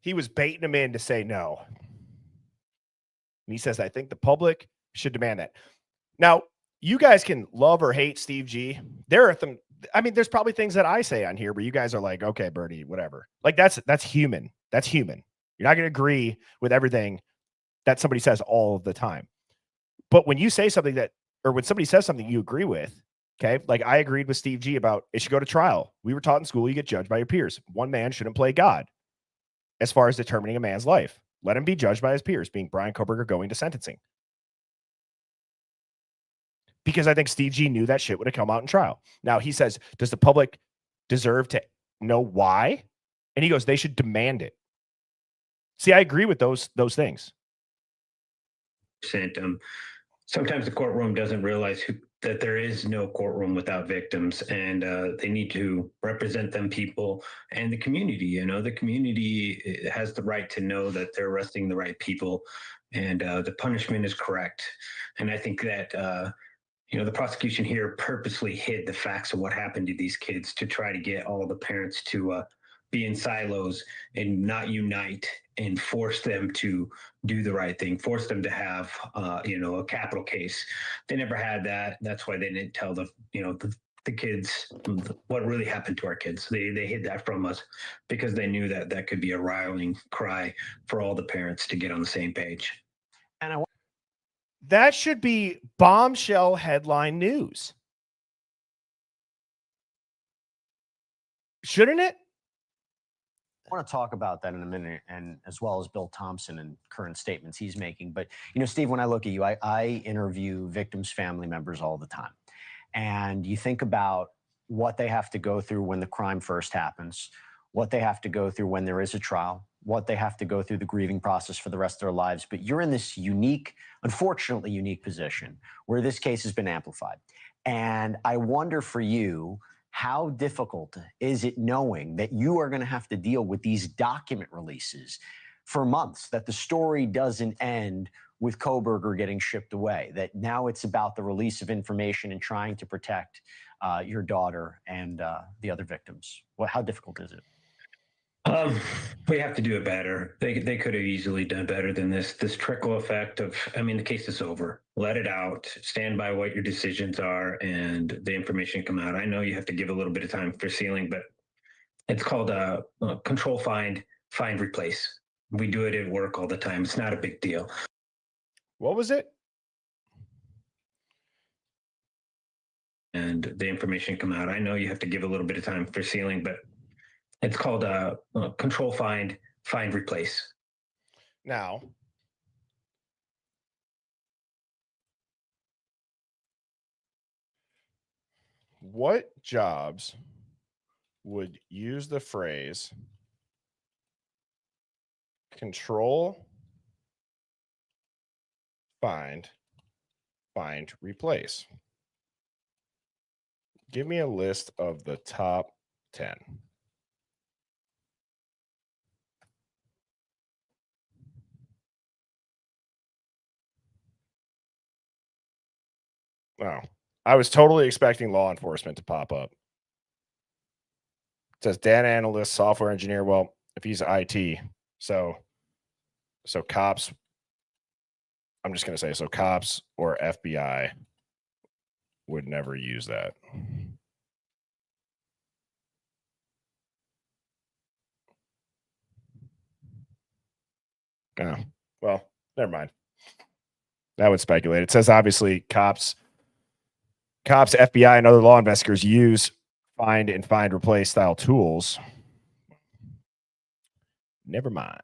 He was baiting him in to say no. And he says, I think the public should demand that. Now, you guys can love or hate Steve G. There are some, I mean, there's probably things that I say on here where you guys are like, okay, Bernie, whatever. Like that's human. That's human. You're not going to agree with everything that somebody says all of the time. But when you say something when somebody says something you agree with, okay, like I agreed with Steve G about it should go to trial. We were taught in school you get judged by your peers. One man shouldn't play God as far as determining a man's life. Let him be judged by his peers, being Bryan Kohberger going to sentencing. Because I think Steve G knew that shit would have come out in trial. Now he says, does the public deserve to know why? And he goes, they should demand it. See, I agree with those things. Sometimes the courtroom doesn't realize that there is no courtroom without victims, and they need to represent them people and the community. You know, the community has the right to know that they're arresting the right people, and the punishment is correct. And I think that the prosecution here purposely hid the facts of what happened to these kids to try to get all the parents to be in silos and not unite and force them to do the right thing, force them to have, a capital case. They never had that. That's why they didn't tell the kids what really happened to our kids. They hid that from us because they knew that could be a rallying cry for all the parents to get on the same page. And that should be bombshell headline news. Shouldn't it? I want to talk about that in a minute, and as well as Bill Thompson and current statements he's making. But, you know, Steve, when I look at you, I interview victims' family members all the time. And you think about what they have to go through when the crime first happens, what they have to go through when there is a trial, what they have to go through the grieving process for the rest of their lives. But you're in this unique, unfortunately unique position where this case has been amplified. And I wonder for you, how difficult is it knowing that you are going to have to deal with these document releases for months, that the story doesn't end with Kohberger getting shipped away, that now it's about the release of information and trying to protect your daughter and the other victims? Well, how difficult is it? We have to do it better. They could have easily done better than this. This trickle effect of, I mean, the case is over. Let it out. Stand by what your decisions are, and the information come out. I know you have to give a little bit of time for sealing, but it's called a control, find, replace. We do it at work all the time. It's not a big deal. What was it? And the information come out. I know you have to give a little bit of time for sealing, but it's called control, find, replace. Now, what jobs would use the phrase control, find, replace? Give me a list of the top 10. Wow. I was totally expecting law enforcement to pop up. It says data analyst, software engineer. Well, if he's IT, so cops, I'm just going to say, so cops or FBI would never use that. Oh, well, never mind. That would speculate. It says obviously cops, FBI, and other law investigators use find and replace style tools. Never mind.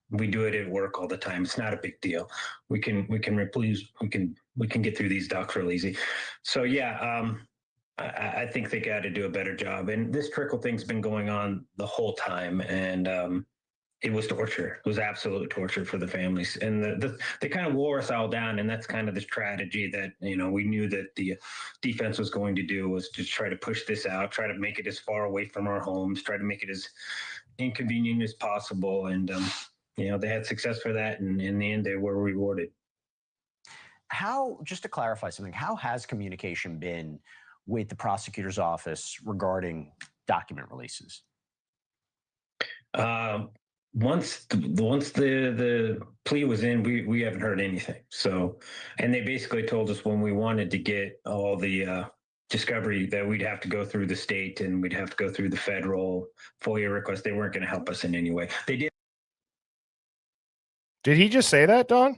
We do it at work all the time. It's not a big deal. We can replace. We can get through these docs real easy. So yeah, I think they got to do a better job. And this trickle thing's been going on the whole time, and it was torture. It was absolute torture for the families, and they kind of wore us all down. And that's kind of the strategy that, you know, we knew that the defense was going to do, was to try to push this out, try to make it as far away from our homes, try to make it as inconvenient as possible. And you know, they had success for that, and in the end, they were rewarded. How, just to clarify something, how has communication been with the prosecutor's office regarding document releases? Once the plea was in, we haven't heard anything. So, and they basically told us when we wanted to get all the discovery that we'd have to go through the state and we'd have to go through the federal FOIA request. They weren't going to help us in any way. They did. Did he just say that, Don?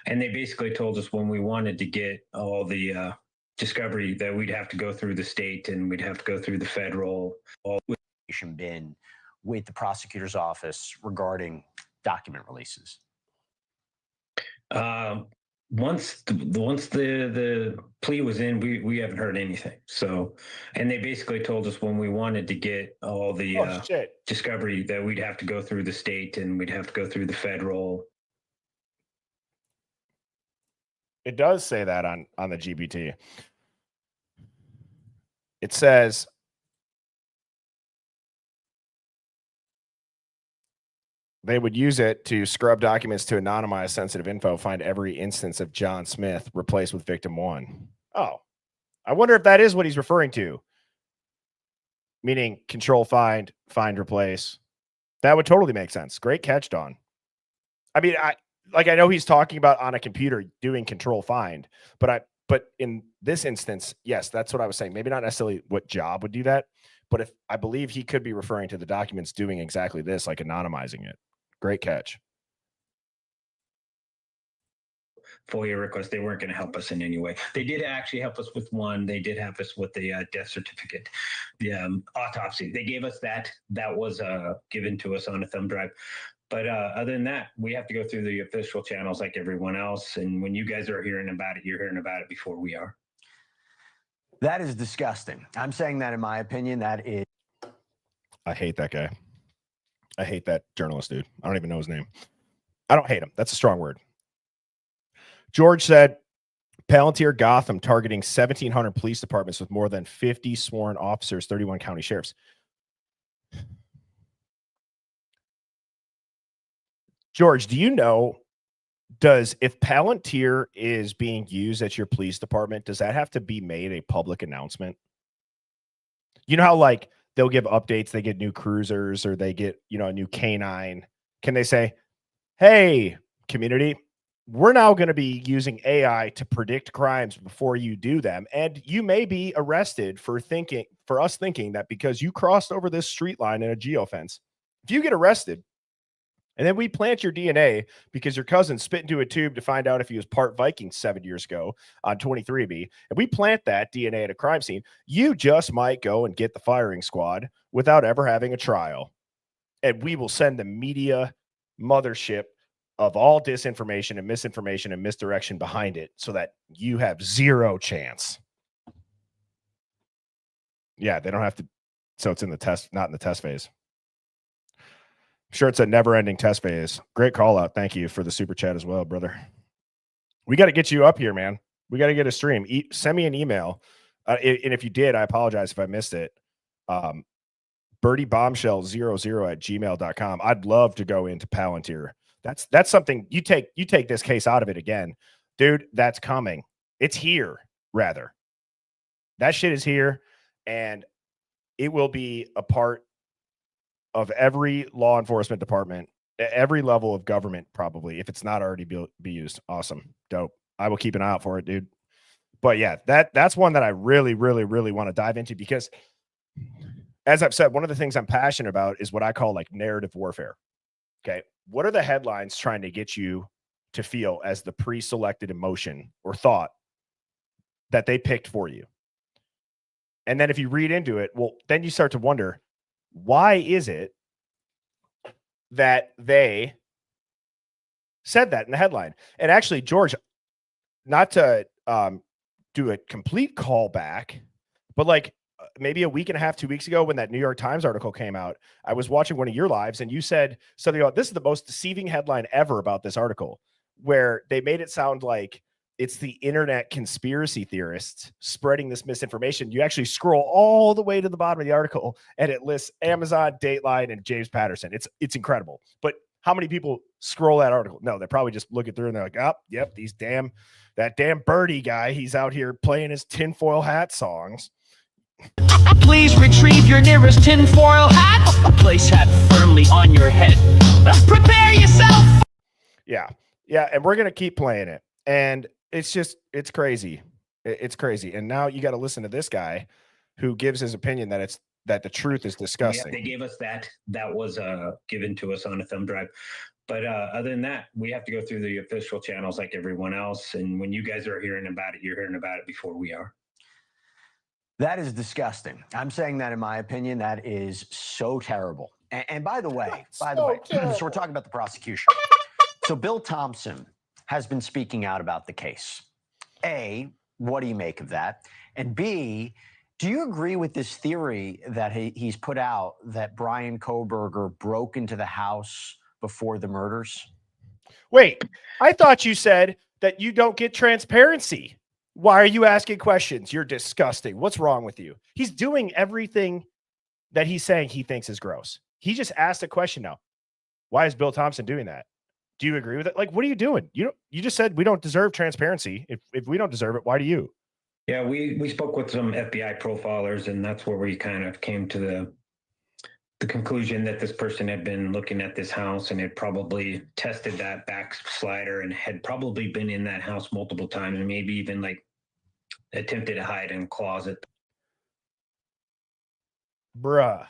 And they basically told us when we wanted to get all the discovery that we'd have to go through the state and we'd have to go through the federal. Been with the prosecutor's office regarding document releases? Once the plea was in, we haven't heard anything. So, and they basically told us when we wanted to get all the discovery that we'd have to go through the state and we'd have to go through the federal. It does say that on the GPT. It says they would use it to scrub documents to anonymize sensitive info, find every instance of John Smith replaced with victim one. Oh, I wonder if that is what he's referring to. Meaning control, find, replace. That would totally make sense. Great catch, Don. I mean, I know he's talking about on a computer doing control, find, but in this instance, yes, that's what I was saying. Maybe not necessarily what job would do that, but if I believe he could be referring to the documents doing exactly this, like anonymizing it. Great catch. FOIA requests. They weren't going to help us in any way. They did actually help us with one. They did help us with the death certificate, the autopsy. They gave us that. That was given to us on a thumb drive. But other than that, we have to go through the official channels like everyone else. And when you guys are hearing about it, you're hearing about it before we are. That is disgusting. I'm saying that in my opinion, that is. I hate that guy. I hate that journalist, dude. I don't even know his name. I don't hate him. That's a strong word. George said, Palantir Gotham targeting 1,700 police departments with more than 50 sworn officers, 31 county sheriffs. George, do you know, if Palantir is being used at your police department, does that have to be made a public announcement? You know how like they'll give updates, they get new cruisers or they get, a new canine. Can they say, hey, community, we're now going to be using AI to predict crimes before you do them. And you may be arrested for us thinking that because you crossed over this street line in a geofence, if you get arrested, and then we plant your DNA because your cousin spit into a tube to find out if he was part Viking 7 years ago on 23andMe, and we plant that DNA at a crime scene, you just might go and get the firing squad without ever having a trial. And we will send the media mothership of all disinformation and misinformation and misdirection behind it so that you have zero chance. Yeah, they don't have to. So it's in the test, not in the test phase. Sure, it's a never-ending test phase. Great call out. Thank you for the super chat as well, brother. We got to get you up here, man. We got to get a stream. Send me an email. And if you did, I apologize if I missed it. birdiebombshell00@gmail.com. I'd love to go into Palantir. That's something you take this case out of it again. Dude, that's coming. It's here, rather. That shit is here, and it will be a part of every law enforcement department, every level of government, probably, if it's not already be used. Awesome. Dope. I will keep an eye out for it, dude. But yeah, that's one that I really, really, really want to dive into because, as I've said, one of the things I'm passionate about is what I call like narrative warfare. Okay. What are the headlines trying to get you to feel as the pre-selected emotion or thought that they picked for you? And then if you read into it, well, then you start to wonder, why is it that they said that in the headline? And actually, George, not to do a complete callback, but like maybe a week and a half, 2 weeks ago, when that New York Times article came out, I was watching one of your lives and you said something about, this is the most deceiving headline ever about this article, where they made it sound like it's the internet conspiracy theorists spreading this misinformation. You actually scroll all the way to the bottom of the article and it lists Amazon, Dateline, and James Patterson. It's incredible. But how many people scroll that article? No, they probably just look it through and they're like, oh, yep, that damn Birdie guy, he's out here playing his tinfoil hat songs. Please retrieve your nearest tinfoil hat. Place hat firmly on your head. Prepare yourself. Yeah. And we're going to keep playing it. And it's crazy. It's crazy. And now you got to listen to this guy who gives his opinion that the truth is disgusting. Yeah, they gave us that. That was given to us on a thumb drive. But other than that, we have to go through the official channels like everyone else. And when you guys are hearing about it, you're hearing about it before we are. That is disgusting. I'm saying that in my opinion, that is so terrible. And by the way, so we're talking about the prosecution. So Bill Thompson has been speaking out about the case. A, what do you make of that? And B, do you agree with this theory that he's put out that Bryan Kohberger broke into the house before the murders? Wait, I thought you said that you don't get transparency. Why are you asking questions? You're disgusting. What's wrong with you? He's doing everything that he's saying he thinks is gross. He just asked a question now. Why is Bill Thompson doing that? Do you agree with it? Like, what are you doing? You just said we don't deserve transparency. If we don't deserve it, why do you? Yeah, we spoke with some FBI profilers, and that's where we kind of came to the conclusion that this person had been looking at this house and had probably tested that back slider and had probably been in that house multiple times and maybe even like attempted to hide in a closet. Bruh.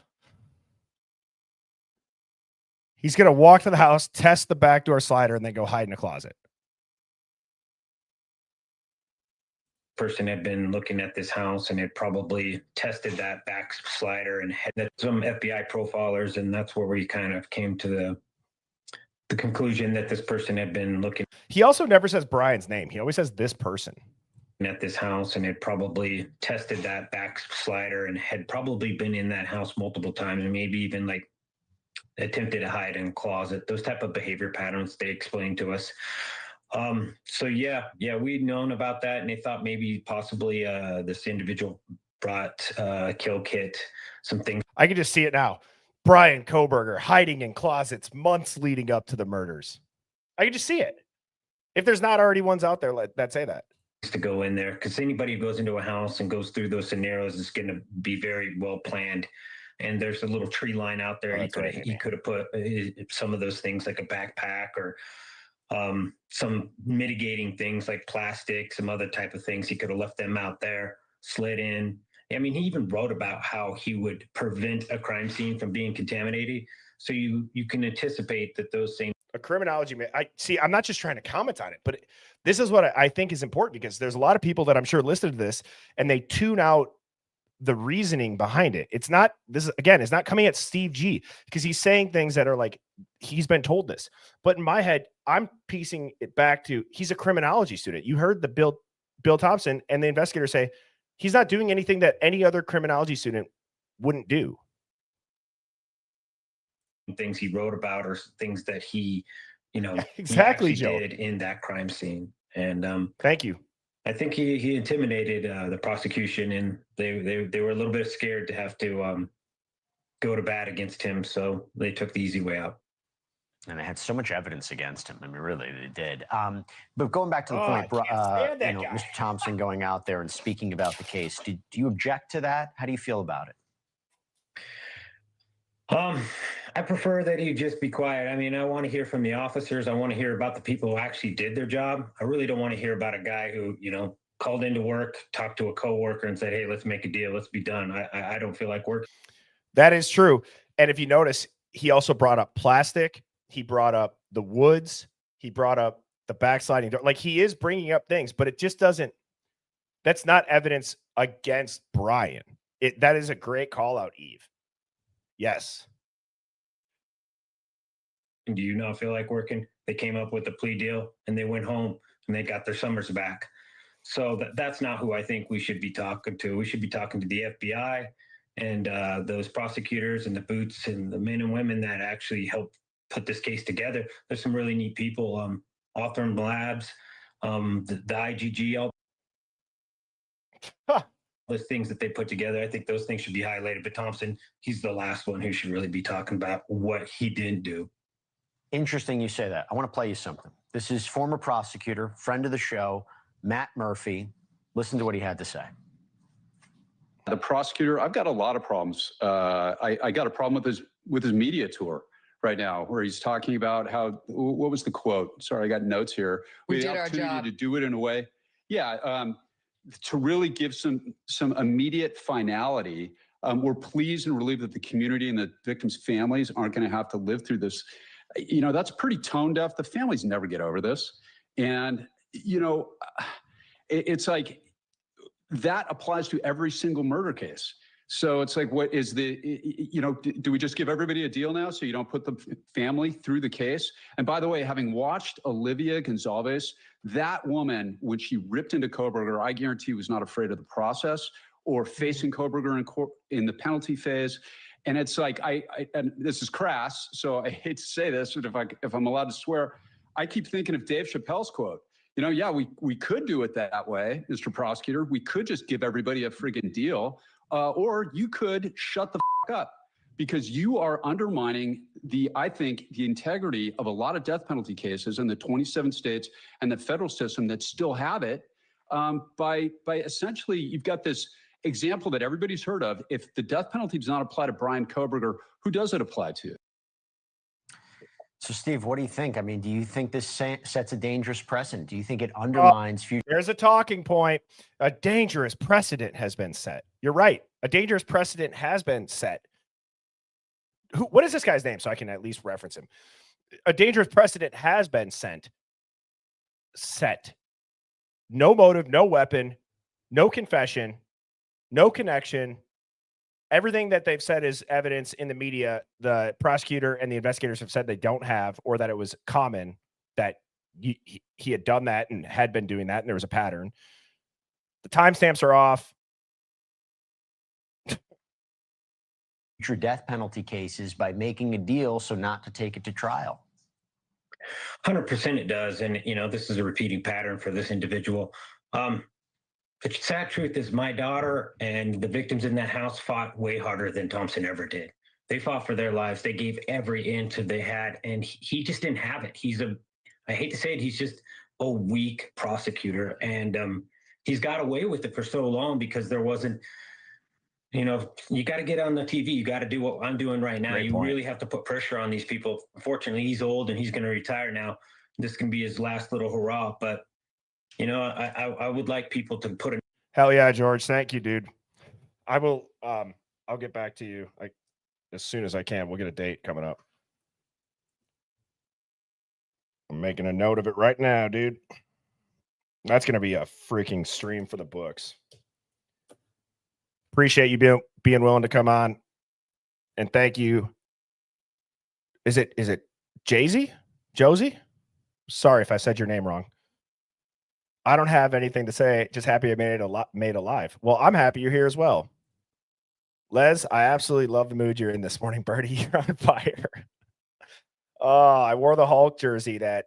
He's going to walk to the house, test the back door slider, and then go hide in a closet. person had been looking at this house and had probably tested that back slider and had some FBI profilers, and that's where we kind of came to the conclusion that this person had been looking. He also never says Bryan's name. He always says this person At this house and had probably tested that back slider and had probably been in that house multiple times and maybe even like attempted to hide in a closet. Those type of behavior patterns they explained to us. So yeah, we'd known about that, and they thought maybe possibly this individual brought a kill kit, some things. I can just see it now. Bryan Kohberger hiding in closets months leading up to the murders. I can just see it. If there's not already ones out there that say that. To go in there, because anybody who goes into a house and goes through those scenarios is going to be very well planned. And there's a little tree line out there. He could have put some of those things like a backpack or some mitigating things like plastic, some other type of things. He could have left them out there, slid in. I mean, he even wrote about how he would prevent a crime scene from being contaminated. So you can anticipate that those same. A criminology, I'm not just trying to comment on it, but this is what I think is important, because there's a lot of people that I'm sure listened to this and they tune out the reasoning behind it. It's not coming at Steve G, because he's saying things that are like, he's been told this, but in my head, I'm piecing it back to, he's a criminology student. You heard the Bill Thompson and the investigator say, he's not doing anything that any other criminology student wouldn't do. Things he wrote about or things that he, exactly, he did in that crime scene. And thank you. I think he intimidated the prosecution, and they were a little bit scared to have to go to bat against him, so they took the easy way out. And they had so much evidence against him. I mean, really, they did. But going back to the point, Mr. Thompson going out there and speaking about the case, do you object to that? How do you feel about it? I prefer that he just be quiet. I mean, I want to hear from the officers. I want to hear about the people who actually did their job. I really don't want to hear about a guy who, called into work, talked to a coworker and said, hey, let's make a deal. Let's be done. I don't feel like work. That is true. And if you notice, he also brought up plastic. He brought up the woods. He brought up the backsliding door. Like, he is bringing up things, but it just doesn't, that's not evidence against Bryan. That is a great call out, Eve. Yes. Do you not feel like working? They came up with a plea deal and they went home and they got their summers back. So that's not who I think we should be talking to. We should be talking to the FBI and those prosecutors and the boots and the men and women that actually helped put this case together. There's some really neat people, Hawthorne Labs, the IGG, all those things that they put together. I think those things should be highlighted. But Thompson, he's the last one who should really be talking about what he didn't do. Interesting you say that. I want to play you something. This is former prosecutor, friend of the show, Matt Murphy. Listen to what he had to say. The prosecutor, I've got a lot of problems. I got a problem with his media tour right now, where he's talking about how, what was the quote? Sorry, I got notes here. We did our job. To do it in a way, to really give some immediate finality. We're pleased and relieved that the community and the victims' families aren't going to have to live through this. That's pretty tone deaf. The families never get over this. And, it's like that applies to every single murder case. So it's like, what is do we just give everybody a deal now so you don't put the family through the case? And by the way, having watched Olivia Gonzalez, that woman, when she ripped into Kohberger, I guarantee was not afraid of the process or facing Kohberger in the penalty phase. And it's like, and this is crass, so I hate to say this, but if I'm allowed to swear, I keep thinking of Dave Chappelle's quote. We could do it that way, Mr. Prosecutor. We could just give everybody a friggin' deal, or you could shut the f up, because you are undermining I think, the integrity of a lot of death penalty cases in the 27 states and the federal system that still have it, by essentially, you've got this example that everybody's heard of. If the death penalty does not apply to Bryan Kohberger, who does it apply to? So, Steve, what do you think? I mean, do you think this sets a dangerous precedent? Do you think it undermines future? There's a talking point. A dangerous precedent has been set. You're right. A dangerous precedent has been set. What is this guy's name so I can at least reference him? A dangerous precedent has been set. No motive, no weapon, No confession, no connection. Everything that they've said is evidence in the media. The prosecutor and the investigators have said they don't have, or that it was common that he had done that and had been doing that, and there was a pattern. The timestamps are off. Future death penalty cases by making a deal so not to take it to trial. 100% it does. And, you know, this is a repeating pattern for this individual. The sad truth is my daughter and the victims in that house fought way harder than Thompson ever did. They fought for their lives. They gave every inch that they had, and he just didn't have it. I hate to say it, he's just a weak prosecutor. And he's got away with it for so long because there wasn't, you know, you got to get on the TV. You got to do what I'm doing right now. You really have to put pressure on these people. Unfortunately, he's old and he's going to retire now. This can be his last little hurrah. But, you know, I would like people to put Hell yeah, George. Thank you, dude. I will, I'll get back to you as soon as I can. We'll get a date coming up. I'm making a note of it right now, dude. That's going to be a freaking stream for the books. Appreciate you being willing to come on. And thank you. Is it Jay-Z? Josie? Sorry if I said your name wrong. I don't have anything to say. Just happy I made alive. Well, I'm happy you're here as well. Les, I absolutely love the mood you're in this morning, Birdie. You're on fire. Oh, I wore the Hulk jersey that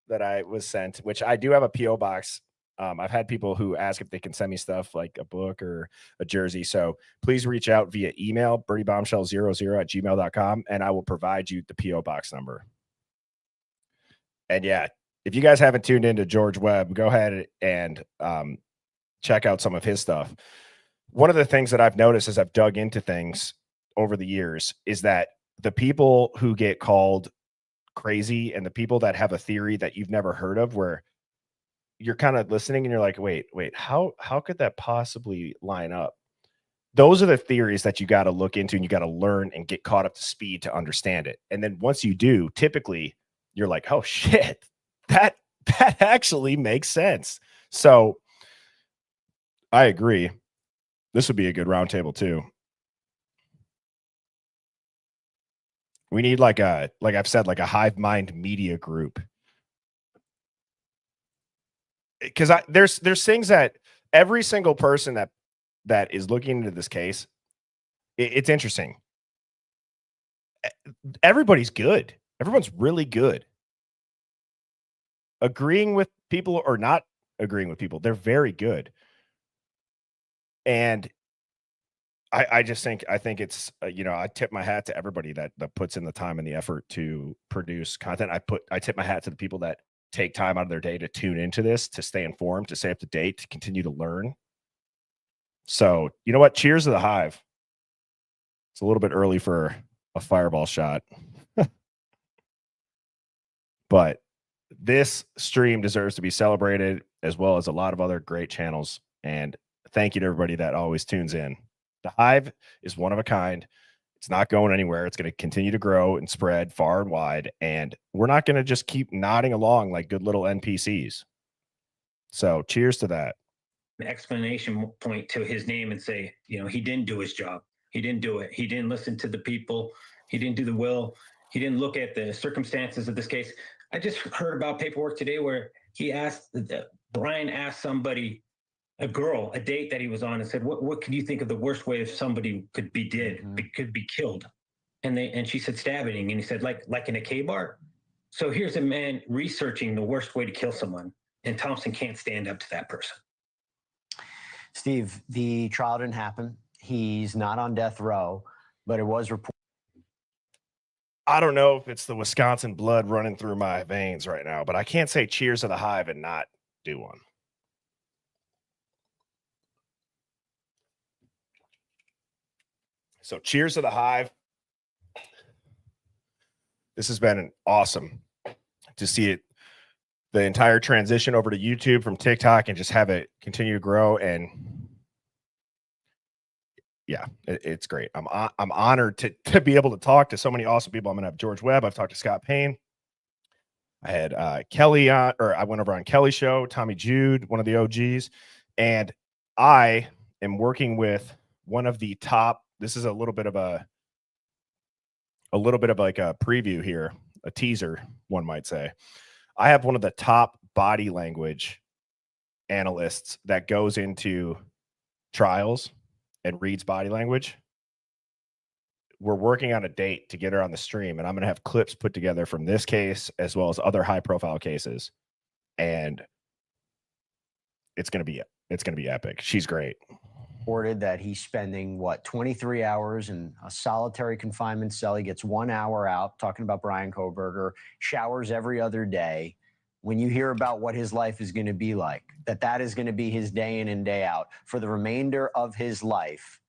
I was sent, which I do have a P.O. box. I've had people who ask if they can send me stuff like a book or a jersey. So please reach out via email, birdiebombshell00@gmail.com, and I will provide you the P.O. box number. And yeah, if you guys haven't tuned into George Webb, go ahead and check out some of his stuff. One of the things that I've noticed as I've dug into things over the years is that the people who get called crazy and the people that have a theory that you've never heard of, where you're kind of listening and you're like, wait, how could that possibly line up? Those are the theories that you got to look into and you got to learn and get caught up to speed to understand it. And then once you do, typically you're like, oh shit, that actually makes sense. So I agree. This would be a good roundtable too. We need like I've said, like a hive mind media group. Because there's things that every single person that is looking into this case, it's interesting. Everybody's good. Everyone's really good. Agreeing with people or not agreeing with people, they're very good. And I think it's I tip my hat to everybody that puts in the time and the effort to produce content. I tip my hat to the people that take time out of their day to tune into this, to stay informed, to stay up to date, to continue to learn. So, you know what? Cheers to the Hive. It's a little bit early for a fireball shot. But this stream deserves to be celebrated, as well as a lot of other great channels. And thank you to everybody that always tunes in. The Hive is one of a kind. It's not going anywhere. It's going to continue to grow and spread far and wide. And we're not going to just keep nodding along like good little NPCs. So cheers to that. An explanation point to his name and say, he didn't do his job. He didn't do it. He didn't listen to the people. He didn't do the will. He didn't look at the circumstances of this case. I just heard about paperwork today where Bryan asked somebody, a girl, a date that he was on, and said, what could you think of the worst way if somebody could be could be killed? And she said stabbing. And he said, like in a K-bar. So here's a man researching the worst way to kill someone, and Thompson can't stand up to that person. Steve, the trial didn't happen. He's not on death row, but it was reported. I don't know if it's the Wisconsin blood running through my veins right now, but I can't say cheers to the Hive and not do one. So cheers to the Hive. This has been awesome to see it, the entire transition over to YouTube from TikTok, and just have it continue to grow. And yeah, it's great. I'm honored to be able to talk to so many awesome people. I'm going to have George Webb. I've talked to Scott Payne. I had Kelly on, or I went over on Kelly's show, Tommy Jude, one of the OGs. And I am working with one of the top. This is a little bit of like a preview here, a teaser, one might say. I have one of the top body language analysts that goes into trials and reads body language. We're working on a date to get her on the stream, and I'm going to have clips put together from this case as well as other high profile cases. And it's going to be epic. She's great. Reported that he's spending 23 hours in a solitary confinement cell. He gets 1 hour out, talking about Bryan Kohberger, showers every other day. When you hear about what his life is going to be like, that is going to be his day in and day out for the remainder of his life,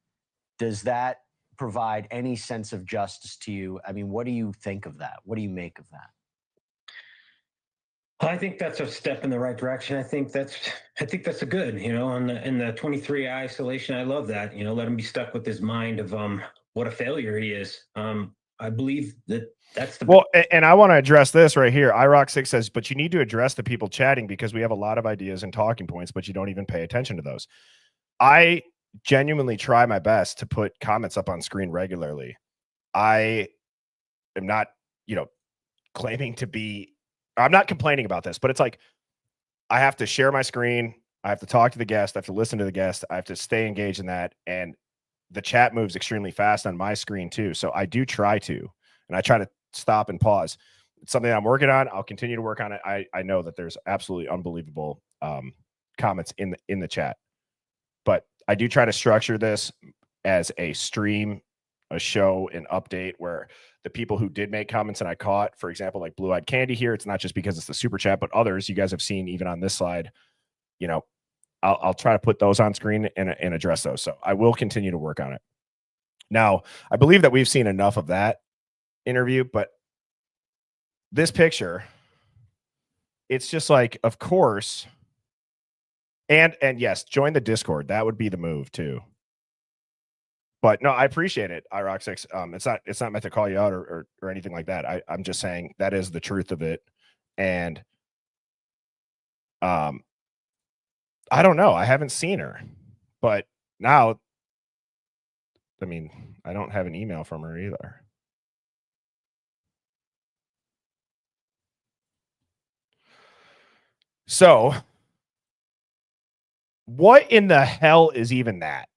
does that provide any sense of justice to you? I mean, what do you think of that? What do you make of that? I think that's a step in the right direction. I think that's a good, in the 23 isolation. I love that, let him be stuck with his mind of what a failure he is. I believe that's the well, and I want to address this right here. IROC6 says, but you need to address the people chatting because we have a lot of ideas and talking points, but you don't even pay attention to those. I genuinely try my best to put comments up on screen regularly. I am not, claiming to be. I'm not complaining about this, but it's like I have to share my screen. I have to talk to the guest. I have to listen to the guest. I have to stay engaged in that. And the chat moves extremely fast on my screen too. So I do try to, and I try to stop and pause. It's something I'm working on. I'll continue to work on it. I know that there's absolutely unbelievable comments in the chat, but I do try to structure this as a stream, a show, an update where the people who did make comments and I caught, for example, like Blue Eyed Candy here, it's not just because it's the super chat, but others you guys have seen even on this slide, I'll try to put those on screen and address those. So I will continue to work on it. Now, I believe that we've seen enough of that interview, but this picture, it's just like, of course, and yes, join the Discord. That would be the move too. But no, I appreciate it, IROC6. It's not meant to call you out or anything like that. I'm just saying that is the truth of it. And I don't know. I haven't seen her. But now, I mean, I don't have an email from her either. So, what in the hell is even that?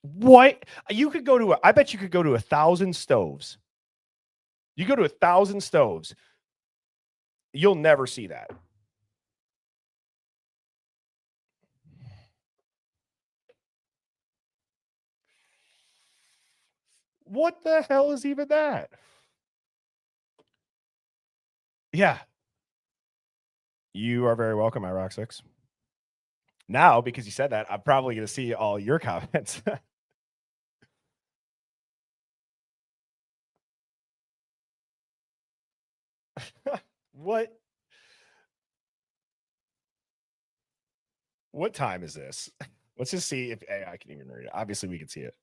What? You could go to, I bet you could go to 1,000 stoves. You go to 1,000 stoves, you'll never see that. What the hell is even that? Yeah. You are very welcome, IROC6. Now, because you said that, I'm probably going to see all your comments. What time is this? Let's just see if AI can even read it. Obviously, we can see it.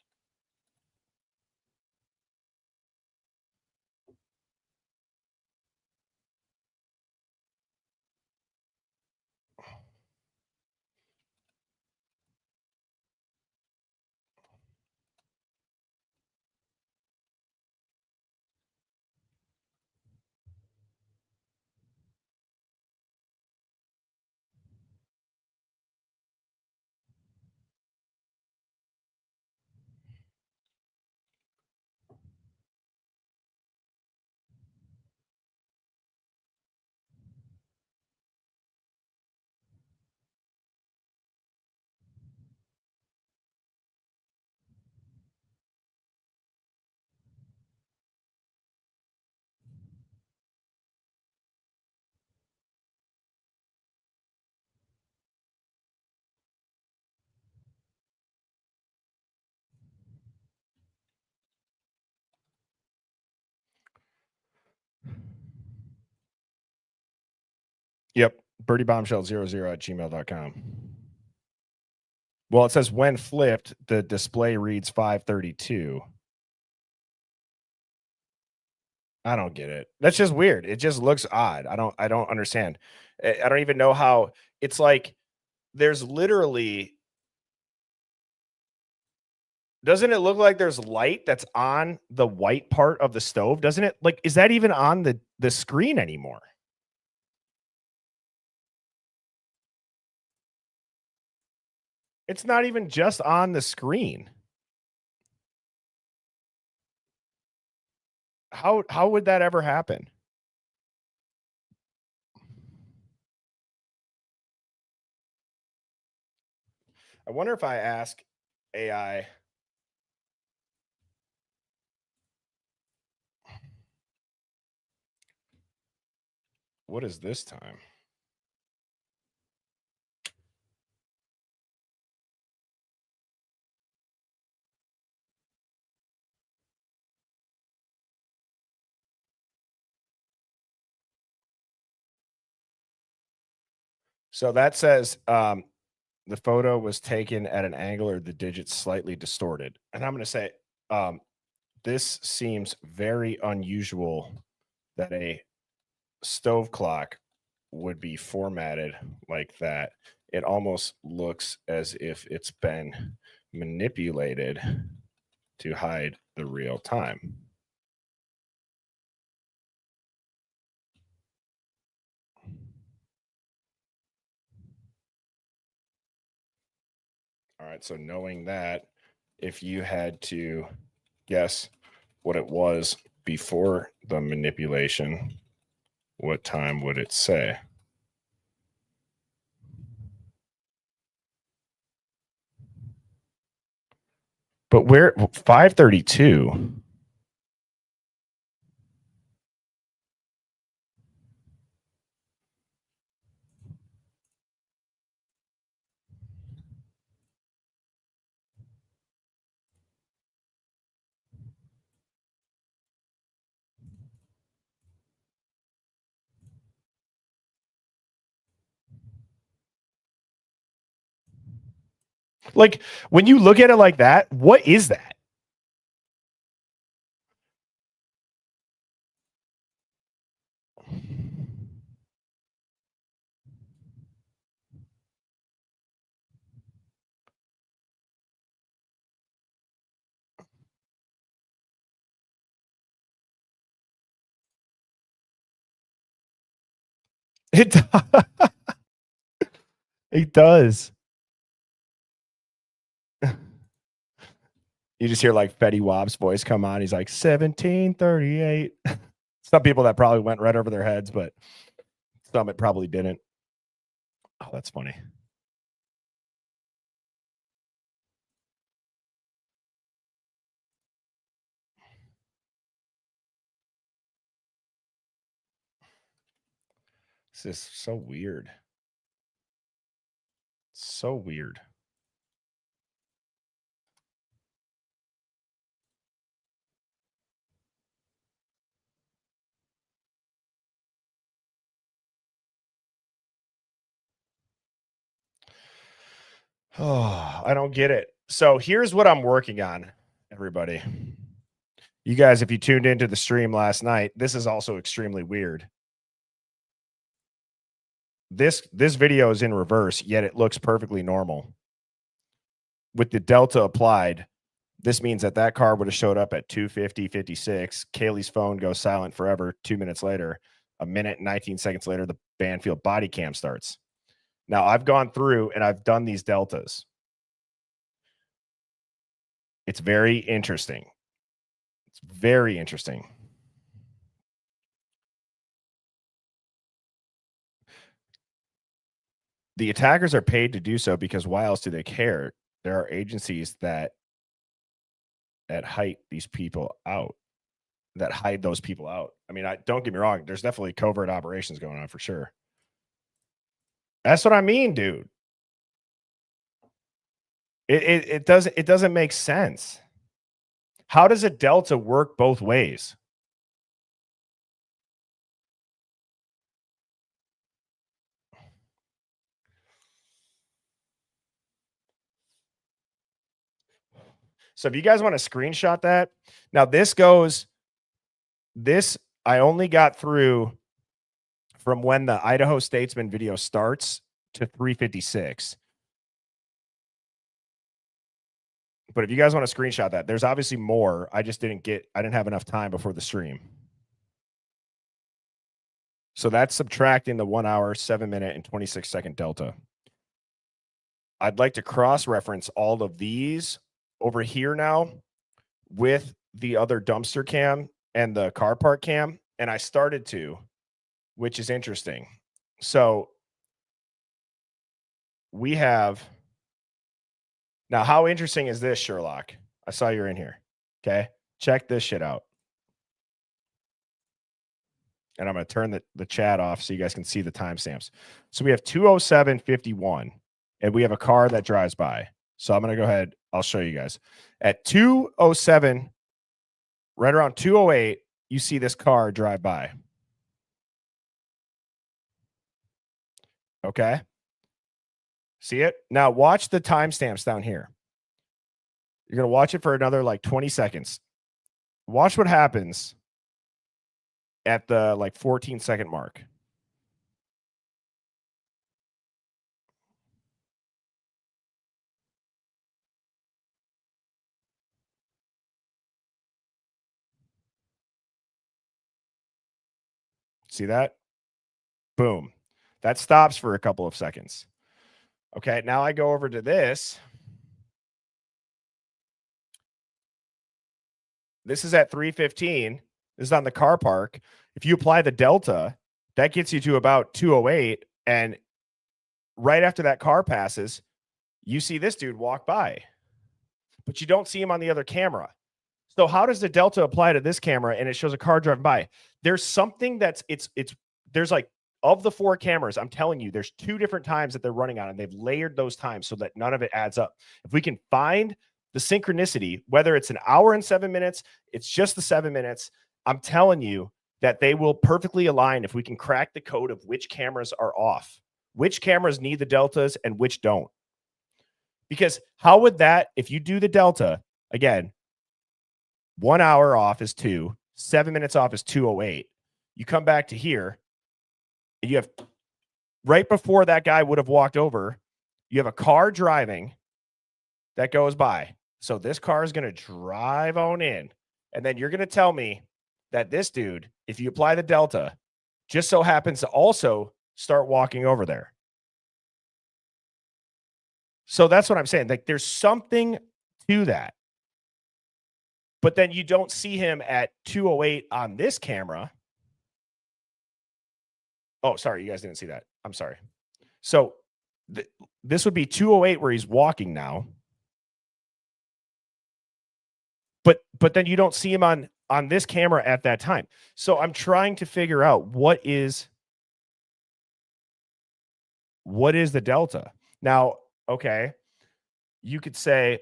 Yep. birdiebombshell00@gmail.com. Well, it says when flipped, the display reads 532. I don't get it. That's just weird. It just looks odd. I don't understand. I don't even know how. It's like there's literally, doesn't it look like there's light that's on the white part of the stove? Doesn't it? Like, is that even on the screen anymore? It's not even just on the screen. How would that ever happen? I wonder if I ask AI. What is this time? So that says the photo was taken at an angle or the digits slightly distorted. And I'm going to say this seems very unusual that a stove clock would be formatted like that. It almost looks as if it's been manipulated to hide the real time. All right, so knowing that, if you had to guess what it was before the manipulation, what time would it say? But where 5:32? Like, when you look at it like that, what is that? It it does. You just hear like Fetty Wap's voice come on. He's like 1738. Some people that probably went right over their heads, but some it probably didn't. Oh, that's funny. This is so weird. So weird. Oh, I don't get it. So here's what I'm working on, everybody. You guys, if you tuned into the stream last night, this is also extremely weird. This video is in reverse, yet it looks perfectly normal. With the delta applied, this means that car would have showed up at 2:50:56. Kaylee's phone goes silent forever. 2 minutes later, a minute and 19 seconds later, the Banfield body cam starts. Now, I've gone through and I've done these deltas. It's very interesting. It's very interesting. The attackers are paid to do so because why else do they care? There are agencies that hide these people out, that hide those people out. I mean, don't get me wrong. There's definitely covert operations going on for sure. That's what I mean, dude. It doesn't make sense. How does a delta work both ways? So if you guys want to screenshot that, now this I only got through from when the Idaho Statesman video starts to 3:56. But if you guys want to screenshot that, there's obviously more. I didn't have enough time before the stream. So that's subtracting the 1 hour, 7 minute, and 26 second delta. I'd like to cross-reference all of these over here now with the other dumpster cam and the car park cam. And I started to, which is interesting. So we have, now how interesting is this, Sherlock? I saw you're in here. Okay. Check this shit out. And I'm going to turn the chat off so you guys can see the timestamps. So we have 2:07:51, and we have a car that drives by. So I'm going to go ahead. I'll show you guys. At 2:07, right around 2:08, you see this car drive by. Okay. See it? Now watch the timestamps down here. You're going to watch it for another like 20 seconds. Watch what happens at the like 14-second mark. See that? Boom. That stops for a couple of seconds. Okay, now I go over to this. This is at 3:15. This is on the car park. If you apply the delta, that gets you to about 2:08. And right after that car passes, you see this dude walk by, but you don't see him on the other camera. So how does the delta apply to this camera and it shows a car driving by? There's something there's like, of the 4 cameras, I'm telling you, there's 2 different times that they're running on, and they've layered those times so that none of it adds up. If we can find the synchronicity, whether it's an hour and 7 minutes, it's just the 7 minutes, I'm telling you that they will perfectly align if we can crack the code of which cameras are off, which cameras need the deltas and which don't. Because how would that, if you do the delta, again, 1 hour off is 2, 7 minutes off is 2:08. You come back to here, and you have, right before that guy would have walked over, you have a car driving that goes by. So this car is going to drive on in. And then you're going to tell me that this dude, if you apply the delta, just so happens to also start walking over there. So that's what I'm saying. Like, there's something to that. But then you don't see him at 2:08 on this camera. Oh, sorry. You guys didn't see that. I'm sorry. So this would be 2:08 where he's walking now. But then you don't see him on this camera at that time. So I'm trying to figure out what is the delta. Now, okay, you could say,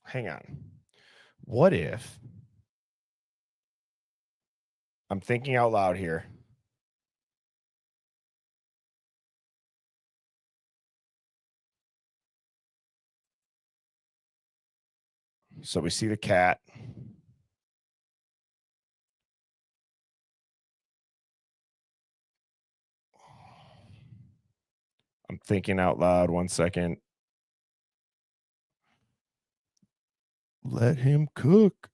hang on. What if, I'm thinking out loud here. So we see the cat. I'm thinking out loud. 1 second. Let him cook.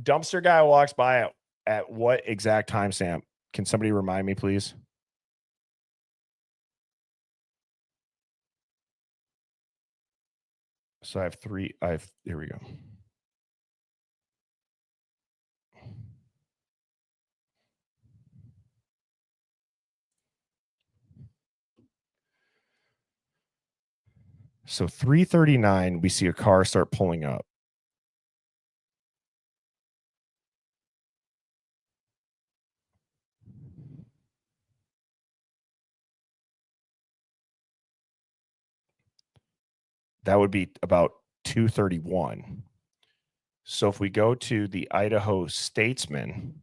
Dumpster guy walks by at what exact timestamp? Can somebody remind me, please? So I have 3. Here we go. So 3:39, we see a car start pulling up. That would be about 2:31. So if we go to the Idaho Statesman,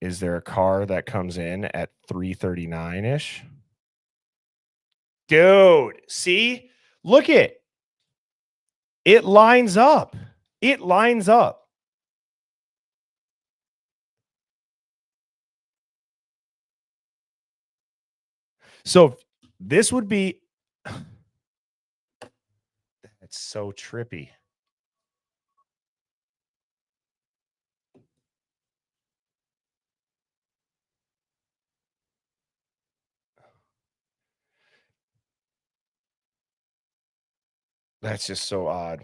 is there a car that comes in at 3:39-ish? Dude, see? Look it. It lines up. It lines up. So this would be... That's so trippy. That's just so odd.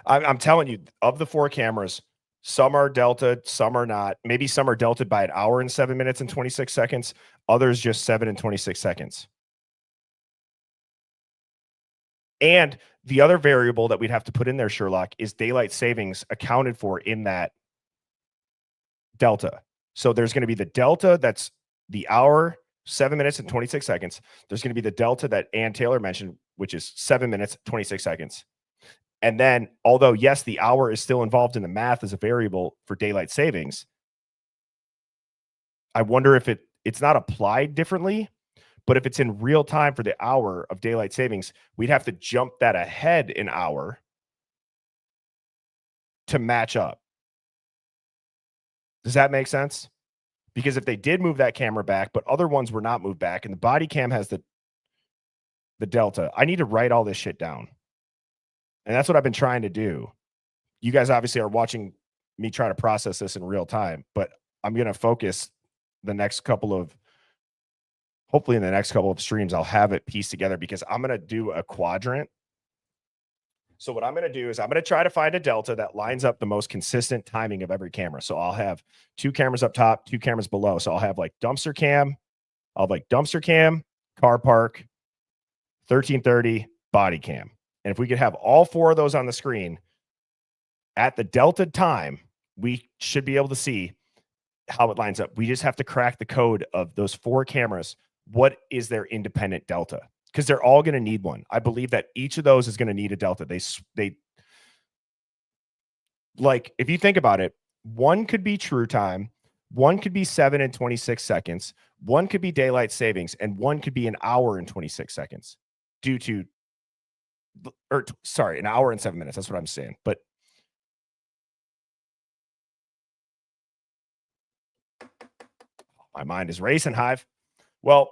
I'm telling you, of the 4 cameras, some are delta, some are not. Maybe some are delted by 1 hour and 7 minutes and 26 seconds. Others just 7 and 26 seconds. And the other variable that we'd have to put in there, Sherlock, is daylight savings accounted for in that delta. So there's going to be the delta that's the hour, 7 minutes and 26 seconds. There's going to be the delta that Ann Taylor mentioned, which is 7 minutes, 26 seconds. And then, although, yes, the hour is still involved in the math as a variable for daylight savings, I wonder if it's not applied differently, but if it's in real time for the hour of daylight savings, we'd have to jump that ahead an hour to match up. Does that make sense? Because if they did move that camera back, but other ones were not moved back, and the body cam has the delta, I need to write all this shit down. And that's what I've been trying to do. You guys obviously are watching me try to process this in real time, but I'm going to focus the next couple of, hopefully in the next couple of streams, I'll have it pieced together because I'm going to do a quadrant. So what I'm going to do is I'm going to try to find a delta that lines up the most consistent timing of every camera. So I'll have 2 cameras up top, 2 cameras below. So I'll have like dumpster cam, car park, 1330, body cam. And if we could have all 4 of those on the screen at the delta time, we should be able to see how it lines up. We just have to crack the code of those 4 cameras. What is their independent delta? Because they're all going to need one. I believe that each of those is going to need a delta. They like, if you think about it, one could be true time, one could be 7 and 26 seconds, one could be daylight savings, and one could be 1 hour and 26 seconds due to, or sorry, 1 hour and 7 minutes. That's what I'm saying. But my mind is racing, Hive. Well,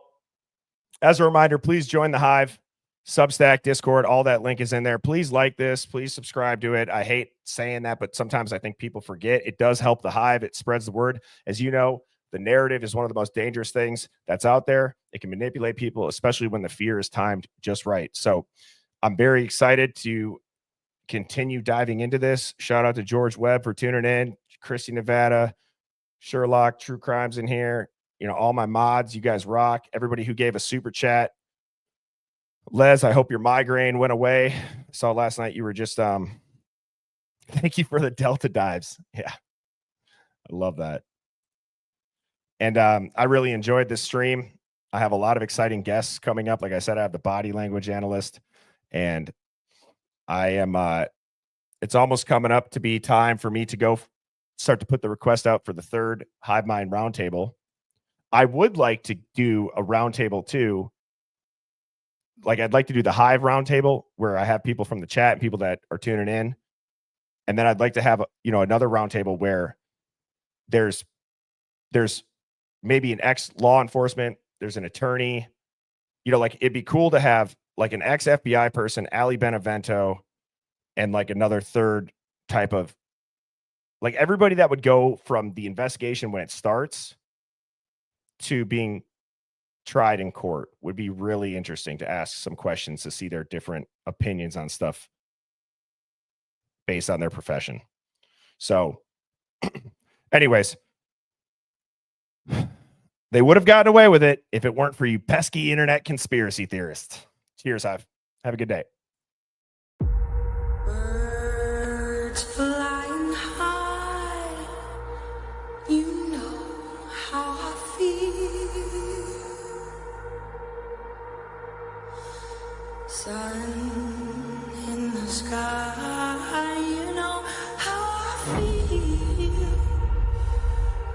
as a reminder, please join the Hive, Substack, Discord, all that link is in there. Please like this. Please subscribe to it. I hate saying that, but sometimes I think people forget. It does help the Hive. It spreads the word. As you know, the narrative is one of the most dangerous things that's out there. It can manipulate people, especially when the fear is timed just right. So I'm very excited to continue diving into this. Shout out to George Webb for tuning in, Christy Nevada, Sherlock, True Crimes in here. You know, all my mods, you guys rock. Everybody who gave a super chat. Les, I hope your migraine went away. I saw last night you were just, thank you for the Delta dives. Yeah, I love that. And I really enjoyed this stream. I have a lot of exciting guests coming up. Like I said, I have the body language analyst, and I am, it's almost coming up to be time for me to go start to put the request out for the 3rd Hive Mind Roundtable. I would like to do a roundtable too. Like I'd like to do the Hive roundtable where I have people from the chat and people that are tuning in. And then I'd like to have, another roundtable where there's maybe an ex-law enforcement, there's an attorney, like it'd be cool to have like an ex-FBI person, Ali Benevento, and like another third type of, like everybody that would go from the investigation when it starts to being tried in court would be really interesting to ask some questions to see their different opinions on stuff based on their profession. So anyways, they would have gotten away with it if it weren't for you pesky internet conspiracy theorists. Cheers, Hive. Have a good day. Birds flying high, you know how I feel. Sun in the sky, you know how I feel.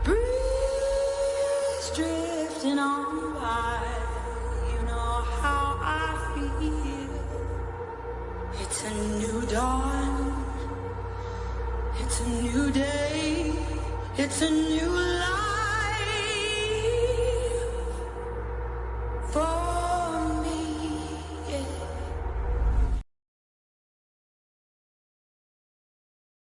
Breeze drifting on by. It's a new day. It's a new life.